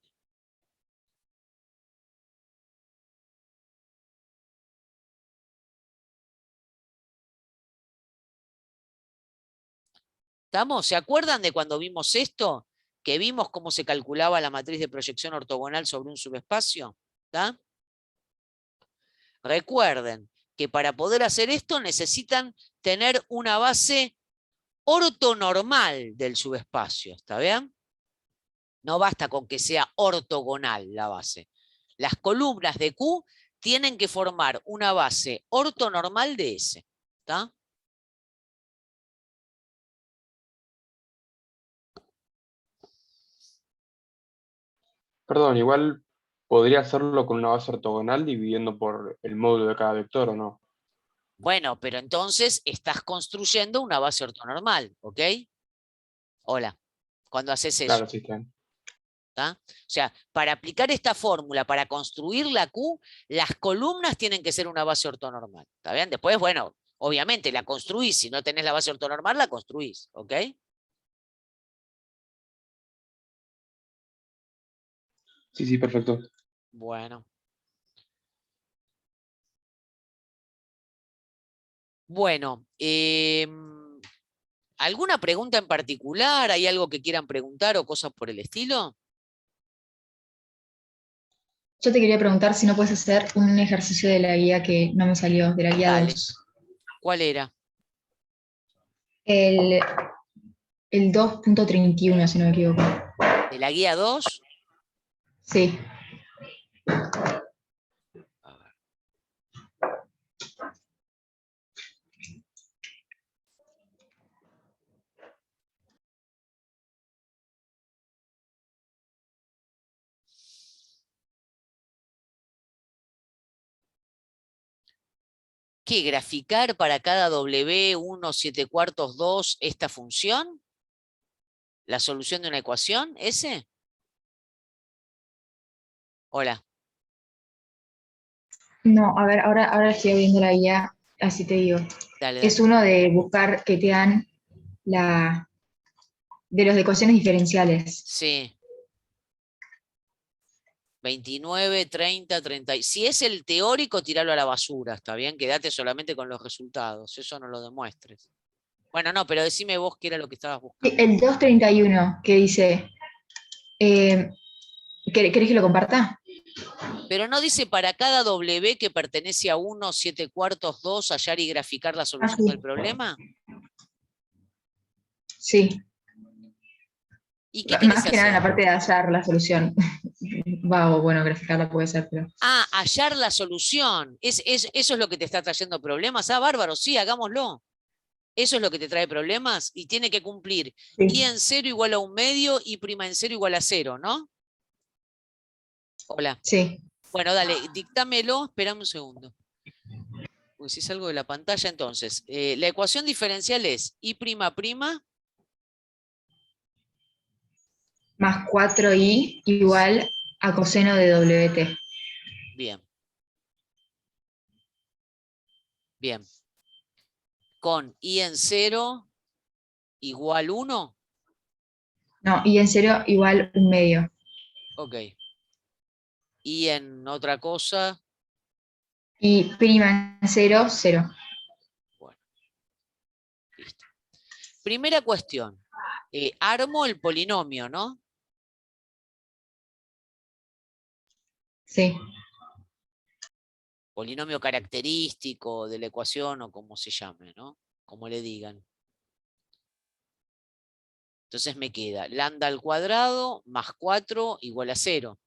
¿Estamos? ¿Se acuerdan de cuando vimos esto? Que vimos cómo se calculaba la matriz de proyección ortogonal sobre un subespacio. ¿Está? Recuerden que para poder hacer esto necesitan tener una base ortonormal del subespacio. ¿Está bien? No basta con que sea ortogonal la base. Las columnas de Q tienen que formar una base ortonormal de S. ¿Está? Perdón, igual podría hacerlo con una base ortogonal dividiendo por el módulo de cada vector, ¿o no? Bueno, pero entonces estás construyendo una base ortonormal, ¿ok? Hola, cuando haces eso. Claro, sí, está bien. ¿Tá? O sea, para aplicar esta fórmula, para construir la Q, las columnas tienen que ser una base ortonormal. ¿Está bien? Después, bueno, obviamente la construís. Si no tenés la base ortonormal, la construís, ¿ok? Sí, sí, perfecto. Bueno. Bueno, ¿alguna pregunta en particular? ¿Hay algo que quieran preguntar o cosas por el estilo? Yo te quería preguntar si no puedes hacer un ejercicio de la guía que no me salió, de la guía Dale. 2. ¿Cuál era? El 2.31, si no me equivoco. ¿De la guía 2? Sí. A ver. ¿Qué? ¿Graficar para cada W1, 7/4, 2 esta función? ¿La solución de una ecuación? ¿Ese? Hola. No, a ver, ahora estoy viendo la guía, así te digo. Dale, Es dale. uno de buscar que te dan de los de ecuaciones diferenciales. Sí. 29, 30, 30. Si es el teórico, tiralo a la basura, ¿está bien? Quédate solamente con los resultados. Eso no lo demuestres. Bueno, no, pero decime vos qué era lo que estabas buscando. El 2.31, que dice, ¿querés que lo comparta? Pero no dice para cada W que pertenece a 1, 7/4, 2, hallar y graficar la solución sí. del problema. Sí. ¿Y qué querés Más que nada en la hacer? parte de hallar la solución. Va, o bueno, graficarla puede ser, pero... Ah, hallar la solución. ¿Eso es lo que te está trayendo problemas? Ah, bárbaro, sí, hagámoslo. ¿Eso es lo que te trae problemas? Y tiene que cumplir Sí. I en 0 igual a 1/2 y prima en 0 igual a 0, ¿no? Hola. Sí. Bueno, dale, dictámelo, esperame un segundo. Uy, si salgo de la pantalla, entonces, la ecuación diferencial es I'' Más 4i igual a coseno de WT. bien. Bien. Con I en 0 igual 1. No, y en 0 igual 1/2. Ok. Y en otra cosa, Y prima en 0, 0. bueno, listo. Primera cuestión. Armo el polinomio, ¿no? Sí. Polinomio característico de la ecuación o como se llame, ¿no? Como le digan. Entonces me queda lambda al cuadrado más 4 igual a 0.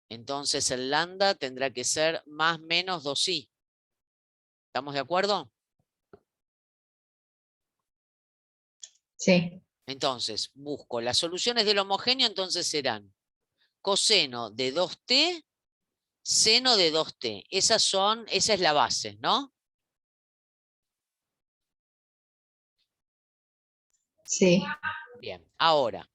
Entonces el lambda tendrá que ser más menos 2i. ¿Estamos de acuerdo? Sí. Entonces busco las soluciones del homogéneo, entonces serán coseno de 2t, seno de 2t. Esa es la base, ¿no? Sí. Bien, ahora.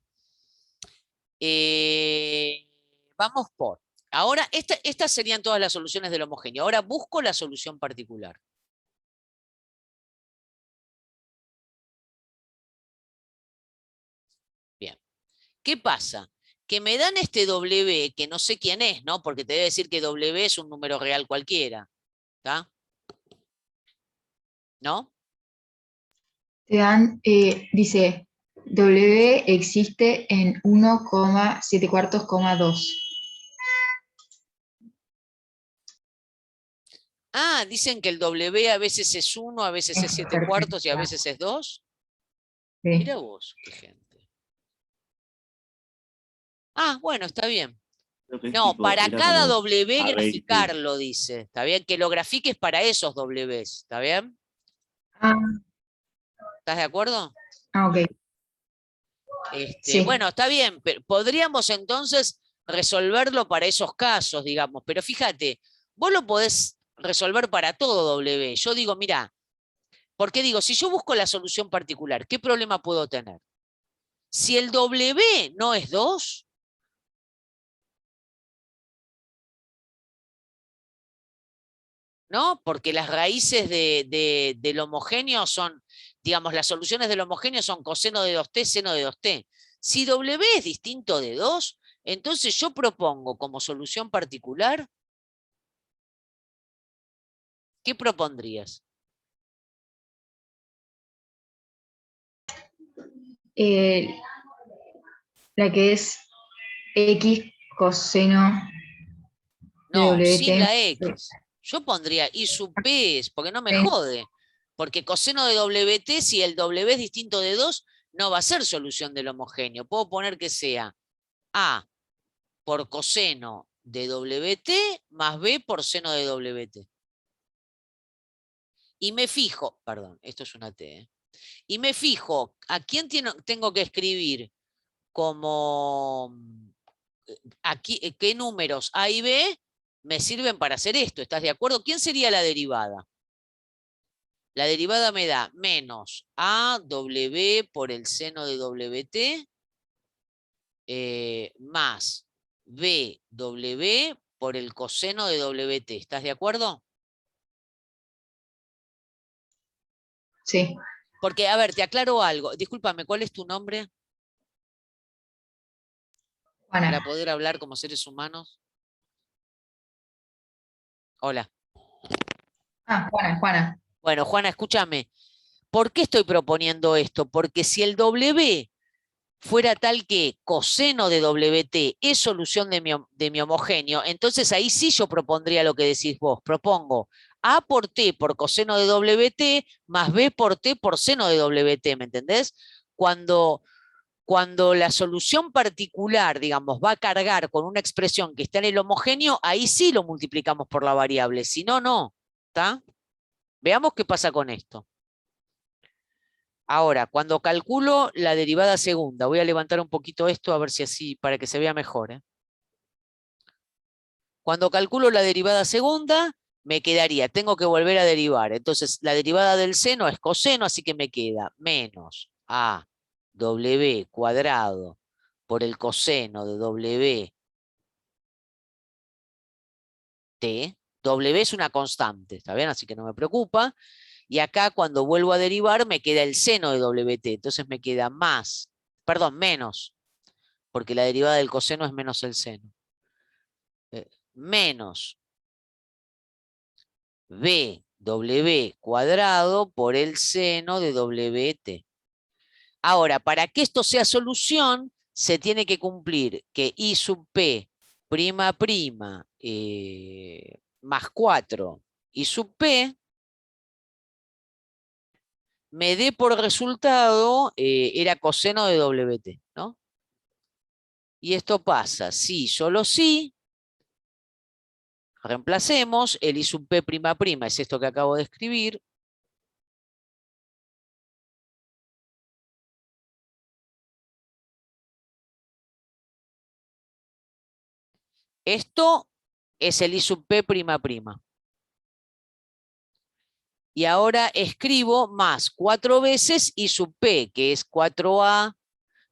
Vamos por. Ahora, estas serían todas las soluciones del homogéneo. Ahora busco la solución particular. Bien. ¿Qué pasa? Que me dan este W, que no sé quién es, ¿no? Porque te debe decir que W es un número real cualquiera. ¿Está? ¿No? Te dan, dice, W existe en 1,7/4,2. Ah, dicen que el W a veces es 1, a veces es 7/4 y a veces es 2. Sí. Mira vos, qué gente. Ah, bueno, está bien. No, para cada W graficarlo, dice. ¿Está bien? Que lo grafiques para esos Ws. ¿Está bien? Ah, ¿Estás de acuerdo? ok. Sí. Bueno, está bien. Pero podríamos entonces resolverlo para esos casos, digamos. Pero fíjate, vos lo podés resolver para todo W. Yo digo, mira, porque digo, si yo busco la solución particular, ¿qué problema puedo tener? Si el W no es 2, ¿no? Porque las raíces del homogéneo son, digamos, las soluciones del homogéneo son coseno de 2t, seno de 2t. Si W es distinto de 2, entonces yo propongo como solución particular, ¿qué propondrías? La que es X coseno de No, WT. sin la X. Yo pondría I sub P, porque no me jode. Porque coseno de WT, si el W es distinto de 2, no va a ser solución del homogéneo. Puedo poner que sea A por coseno de WT más B por seno de WT. Y me fijo, perdón, esto es una T, y me fijo a quién tengo que escribir como aquí, qué números A y B me sirven para hacer esto. ¿Estás de acuerdo? ¿Quién sería la derivada? La derivada me da menos AW por el seno de WT más BW por el coseno de WT. ¿Estás de acuerdo? Sí. Porque, a ver, te aclaro algo. Discúlpame, ¿cuál es tu nombre? Juana. Para poder hablar como seres humanos. Hola. Ah, Juana. Bueno, Juana, escúchame. ¿Por qué estoy proponiendo esto? Porque si el W fuera tal que coseno de WT es solución de mi homogéneo, entonces ahí sí yo propondría lo que decís vos. Propongo A por T por coseno de WT más B por T por seno de WT, ¿me entendés? Cuando la solución particular, digamos, va a cargar con una expresión que está en el homogéneo, ahí sí lo multiplicamos por la variable, si no, no. ¿Está? Veamos qué pasa con esto. Ahora, cuando calculo la derivada segunda, voy a levantar un poquito esto a ver si así, para que se vea mejor. Cuando calculo la derivada segunda, me quedaría, tengo que volver a derivar. Entonces, la derivada del seno es coseno, así que me queda menos a w cuadrado por el coseno de w t. W es una constante, ¿está bien? Así que no me preocupa. Y acá cuando vuelvo a derivar me queda el seno de wt. Entonces me queda menos, porque la derivada del coseno es menos el seno. Menos bw cuadrado por el seno de wt. Ahora, para que esto sea solución, se tiene que cumplir que I sub p prima prima más 4 I sub p me dé por resultado, era coseno de wt, ¿no? Y esto pasa, sí, solo sí. Reemplacemos, el I sub p prima prima es esto que acabo de escribir. Esto es el I sub p prima prima. Y ahora escribo más 4 veces I sub p, que es 4a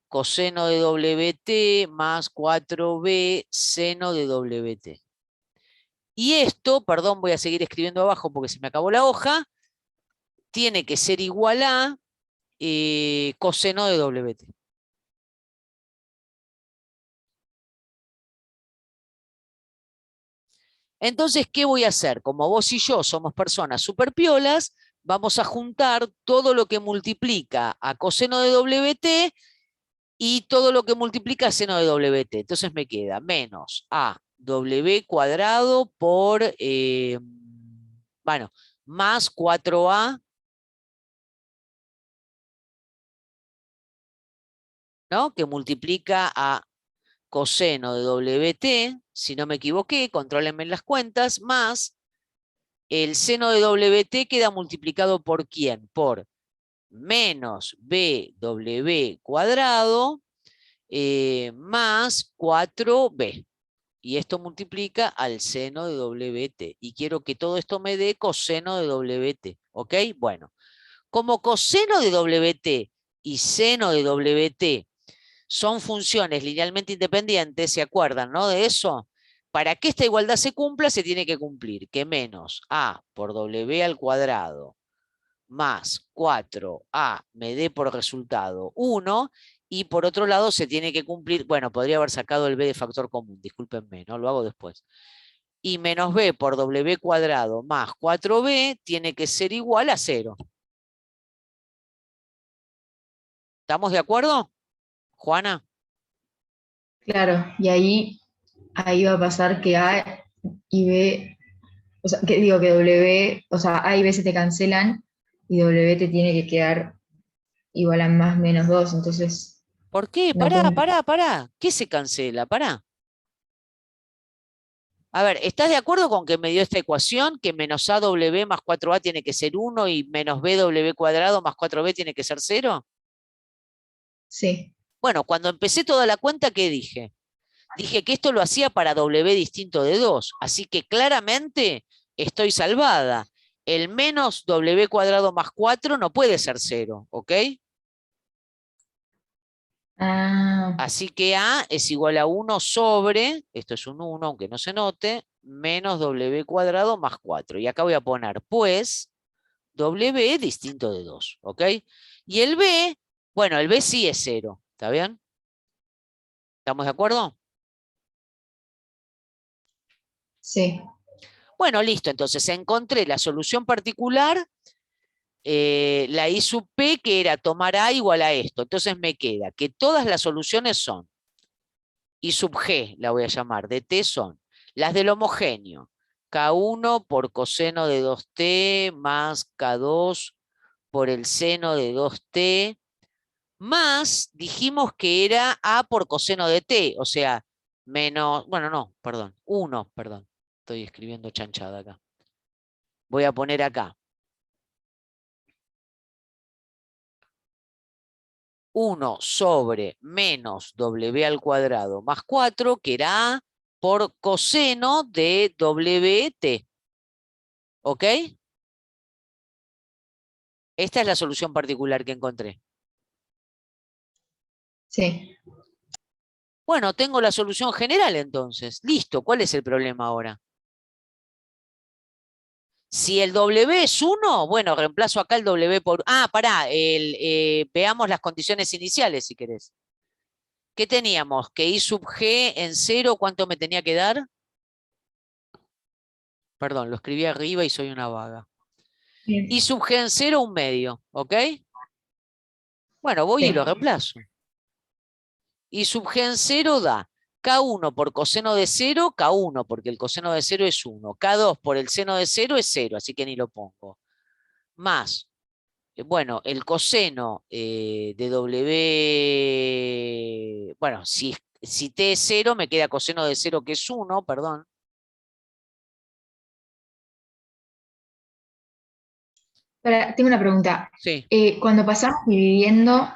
coseno de wt más 4b seno de wt. Y esto, perdón, voy a seguir escribiendo abajo porque se me acabó la hoja, tiene que ser igual a coseno de wt. Entonces, ¿qué voy a hacer? Como vos y yo somos personas super piolas, vamos a juntar todo lo que multiplica a coseno de wt y todo lo que multiplica a seno de wt. Entonces me queda menos a w cuadrado por, bueno, más 4a, ¿no? Que multiplica a coseno de wt, si no me equivoqué, contrólenme las cuentas, más el seno de wt queda multiplicado por ¿quién? Por menos bw cuadrado más 4b. Y esto multiplica al seno de wt. Y quiero que todo esto me dé coseno de wt. ¿Ok? Bueno, como coseno de wt y seno de wt son funciones linealmente independientes, ¿se acuerdan, no? De eso. Para que esta igualdad se cumpla, se tiene que cumplir que menos a por w al cuadrado más 4a me dé por resultado 1, y por otro lado se tiene que cumplir, bueno, podría haber sacado el b de factor común, discúlpenme, no lo hago después. Y menos b por w cuadrado más 4b tiene que ser igual a 0. ¿Estamos de acuerdo, Juana? Claro, y ahí va a pasar que A y B, o sea, que digo que W, o sea, A y B se te cancelan y W te tiene que quedar igual a más menos 2, entonces ¿Por qué? no Pará. ¿Qué se cancela? Pará. A ver, ¿estás de acuerdo con que me dio esta ecuación? Que menos AW más 4A tiene que ser 1 y menos BW cuadrado más 4B tiene que ser 0. Sí. Bueno, cuando empecé toda la cuenta, ¿qué dije? Dije que esto lo hacía para W distinto de 2. Así que claramente estoy salvada. El menos W cuadrado más 4 no puede ser 0, ¿ok? Ah, Así que A es igual a 1 sobre, esto es un 1, aunque no se note, menos W cuadrado más 4. Y acá voy a poner, pues, W distinto de 2, ¿ok? Y el B, bueno, el B sí es 0, ¿está bien? ¿Estamos de acuerdo? sí. Bueno, listo, entonces encontré la solución particular, la I sub P, que era tomar A igual a esto. Entonces me queda que todas las soluciones son, I sub G, la voy a llamar, de T son las del homogéneo, K1 por coseno de 2T más K2 por el seno de 2T, más dijimos que era A por coseno de T, o sea, menos, bueno, no, perdón, 1, perdón, estoy escribiendo chanchada acá. Voy a poner acá 1 sobre menos W al cuadrado más 4, que era A por coseno de WT. ¿Ok? Esta es la solución particular que encontré. Sí. Bueno, tengo la solución general entonces. Listo, ¿cuál es el problema ahora? Si el W es 1, bueno, reemplazo acá el W por... Ah, pará, veamos las condiciones iniciales si querés. ¿Qué teníamos? Que I sub G en 0, ¿cuánto me tenía que dar? Perdón, lo escribí arriba y soy una vaga. Bien. I sub G en 0, 1/2, ¿ok? Bueno, voy y Sí. lo reemplazo. I sub G en 0 da K1 por coseno de 0, K1, porque el coseno de 0 es 1. K2 por el seno de 0 es 0, así que ni lo pongo. Más, bueno, el coseno de W... Bueno, si T es 0, me queda coseno de 0 que es 1, perdón. Tengo una pregunta. Sí. Cuando pasamos dividiendo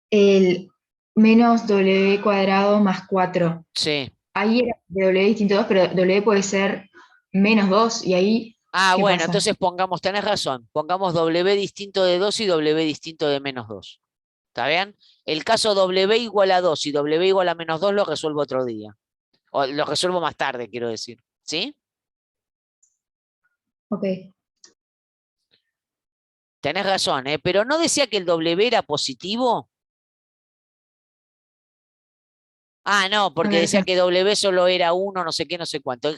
el menos W cuadrado más 4, Sí. ahí era W distinto 2, pero W puede ser menos 2, y ahí, Ah, ¿qué bueno, pasa? entonces pongamos, tenés razón, pongamos W distinto de 2 y W distinto de menos 2. ¿Está bien? El caso W igual a 2 y W igual a menos 2 lo resuelvo otro día. O lo resuelvo más tarde, quiero decir. ¿Sí? Ok. Tenés razón, pero ¿no decía que el W era positivo? Ah, no, A porque ver, decía que W solo era 1, no sé qué, no sé cuánto.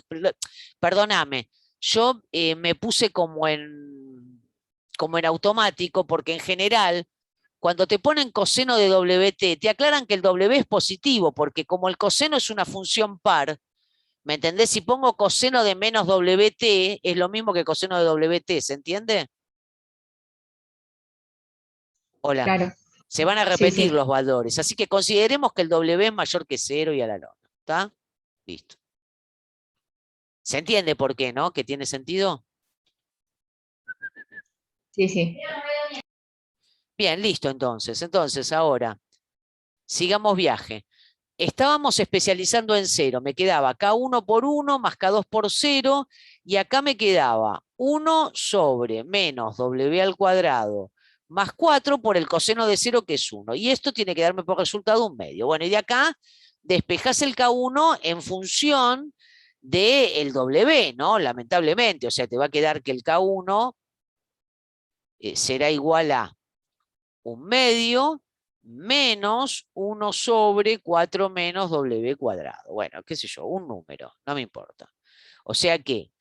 Perdóname, yo me puse como en automático, porque en general, cuando te ponen coseno de WT, te aclaran que el W es positivo, porque como el coseno es una función par, ¿me entendés? Si pongo coseno de menos WT, es lo mismo que coseno de WT, ¿se entiende? Hola. claro. Se van a Sí, repetir sí. los valores, así que consideremos que el W es mayor que 0 y a la lona. ¿Está? Listo. ¿Se entiende por qué, no? ¿Que tiene sentido? Sí, sí. Bien, listo entonces. Entonces, ahora, sigamos viaje. Estábamos especializando en 0. Me quedaba K1 por 1 más K2 por 0. Y acá me quedaba 1 sobre menos W al cuadrado más 4 por el coseno de 0, que es 1. Y esto tiene que darme por resultado 1/2. Bueno, y de acá despejás el K1 en función del W, ¿no? Lamentablemente. O sea, te va a quedar que el K1 será igual a 1/2 menos 1 sobre 4 menos W cuadrado. Bueno, qué sé yo, un número, no me importa. O sea que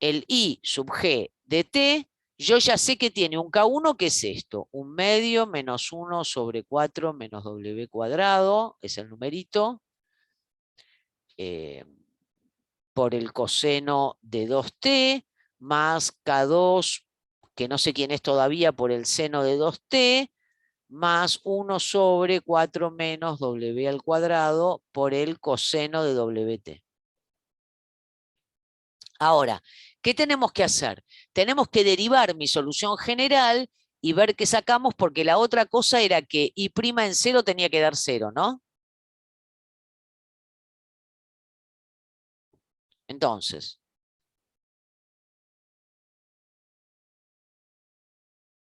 el I sub G de T, yo ya sé que tiene un K1, que es esto, 1/2 menos 1 sobre 4 menos W cuadrado, es el numerito, por el coseno de 2T, más K2, que no sé quién es todavía, por el seno de 2T, más 1 sobre 4 menos W al cuadrado por el coseno de WT. Ahora, ¿qué tenemos que hacer? Tenemos que derivar mi solución general y ver qué sacamos, porque la otra cosa era que I' en 0 tenía que dar 0, ¿no? Entonces,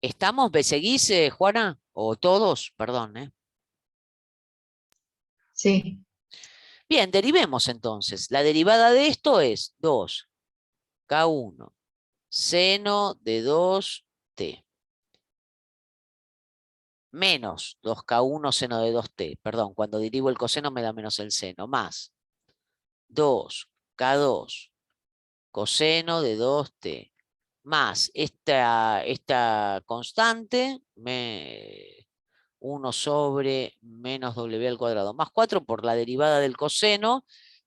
¿estamos? ¿Me seguís, Juana? O todos, perdón, Sí. Bien, derivemos entonces. La derivada de esto es 2K1 seno de 2T menos 2K1 seno de 2T. Perdón, cuando derivo el coseno me da menos el seno. Más 2K2 coseno de 2T. Más esta constante, 1 sobre menos W al cuadrado. Más 4 por la derivada del coseno,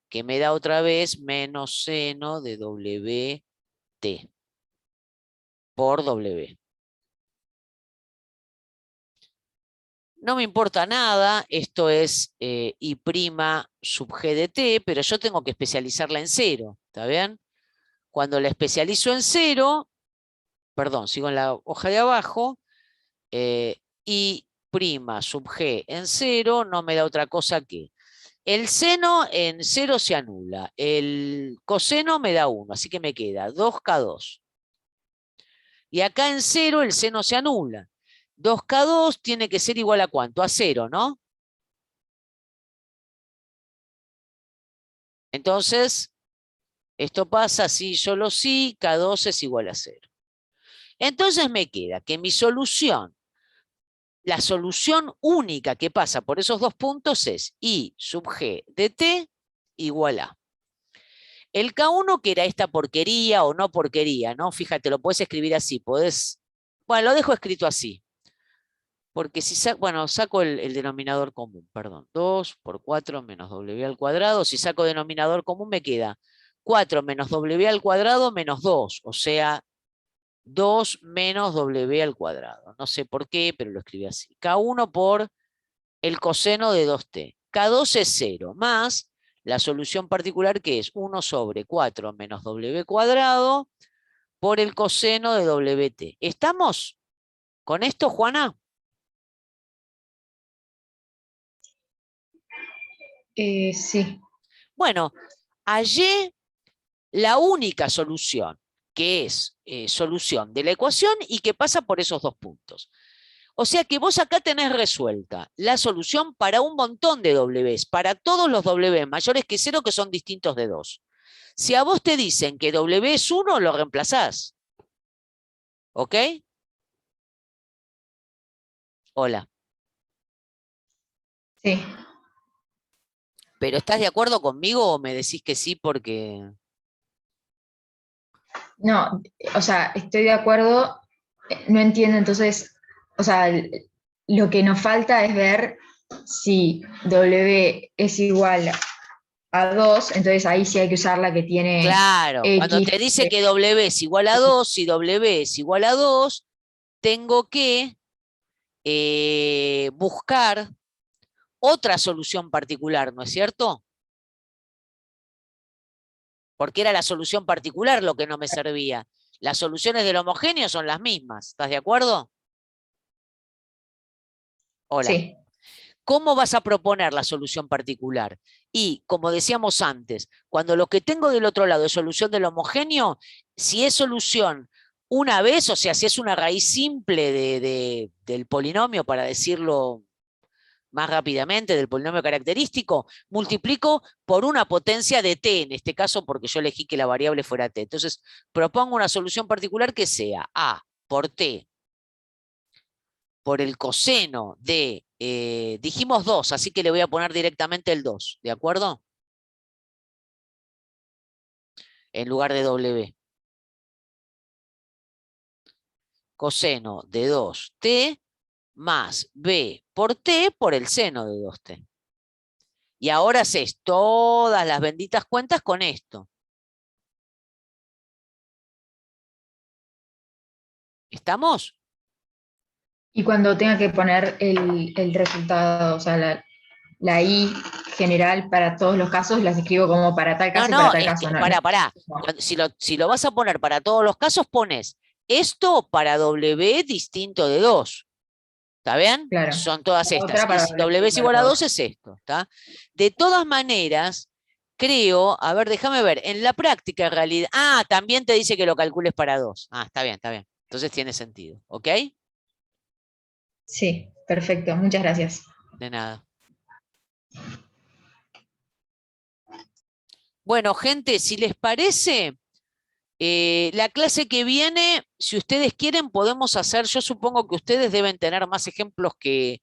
que me da otra vez menos seno de WT por W. No me importa nada, esto es I' sub G de T, pero yo tengo que especializarla en 0, ¿está bien? Cuando la especializo en 0, perdón, sigo en la hoja de abajo, I' sub G en 0 no me da otra cosa que El seno en 0 se anula. El coseno me da 1, así que me queda 2K2. Y acá en 0 el seno se anula. 2K2 tiene que ser igual a ¿cuánto? A 0, ¿no? Entonces, esto pasa sí, solo sí, K2 es igual a 0. Entonces me queda que mi solución, la solución única que pasa por esos dos puntos es I sub G de T igual a. El K1 que era esta porquería o no porquería, ¿no? Fíjate, lo puedes escribir así, podés, bueno, lo dejo escrito así. Porque si saco, bueno, saco el denominador común, perdón. 2 por 4 menos W al cuadrado. Si saco denominador común me queda 4 menos W al cuadrado menos 2. O sea, 2 menos W al cuadrado. No sé por qué, pero lo escribí así. K1 por el coseno de 2t. K2 es 0, más la solución particular que es 1 sobre 4 menos W cuadrado por el coseno de WT. ¿Estamos con esto, Juana? Sí. Bueno, hallé la única solución, que es solución de la ecuación y que pasa por esos dos puntos. O sea que vos acá tenés resuelta la solución para un montón de Ws, para todos los W mayores que 0 que son distintos de 2. Si a vos te dicen que W es 1, lo reemplazás. ¿Ok? Hola. Sí. ¿Pero estás de acuerdo conmigo o me decís que sí porque... No, o sea, estoy de acuerdo, no entiendo entonces, o sea, lo que nos falta es ver si W es igual a 2, entonces ahí sí hay que usar la que tiene Claro, cuando X. te dice que W es igual a 2, si W es igual a 2, tengo que buscar otra solución particular, ¿no es cierto? Porque era la solución particular lo que no me servía. Las soluciones del homogéneo son las mismas, ¿estás de acuerdo? Hola. Sí. ¿Cómo vas a proponer la solución particular? Y, como decíamos antes, cuando lo que tengo del otro lado es solución del homogéneo, si es solución una vez, o sea, si es una raíz simple del polinomio, para decirlo más rápidamente, del polinomio característico, multiplico por una potencia de t, en este caso porque yo elegí que la variable fuera t. Entonces, propongo una solución particular que sea a por t por el coseno de, dijimos 2, así que le voy a poner directamente el 2, ¿de acuerdo? En lugar de W. Coseno de 2t más b por t por el seno de 2t. Y ahora haces todas las benditas cuentas con esto. ¿Estamos? Y cuando tenga que poner el resultado, o sea, la I general para todos los casos, las escribo como para tal caso y para tal caso. Pará. Si lo vas a poner para todos los casos, pones esto para W distinto de 2. ¿Está bien? Claro. Son todas La estas. otra para Y si W es igual a 2 es esto. ¿Está? De todas maneras, creo, a ver, déjame ver, en la práctica en realidad, también te dice que lo calcules para 2. Está bien. Entonces tiene sentido. ¿Ok? Sí, perfecto. Muchas gracias. De nada. Bueno, gente, si les parece, la clase que viene, si ustedes quieren, podemos hacer, yo supongo que ustedes deben tener más ejemplos que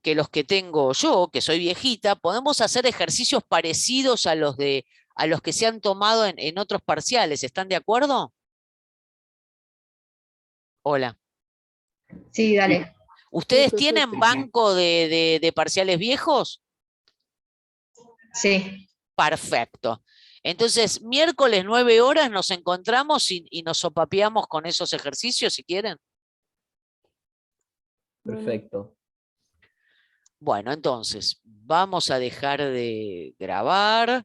los que tengo yo, que soy viejita, podemos hacer ejercicios parecidos a los que se han tomado en otros parciales. ¿Están de acuerdo? Hola. Sí, dale. ¿Ustedes Sí. tienen banco de parciales viejos? Sí. Perfecto. Entonces, miércoles 9 horas nos encontramos y nos sopapeamos con esos ejercicios, si quieren. Perfecto. Bueno, entonces, vamos a dejar de grabar.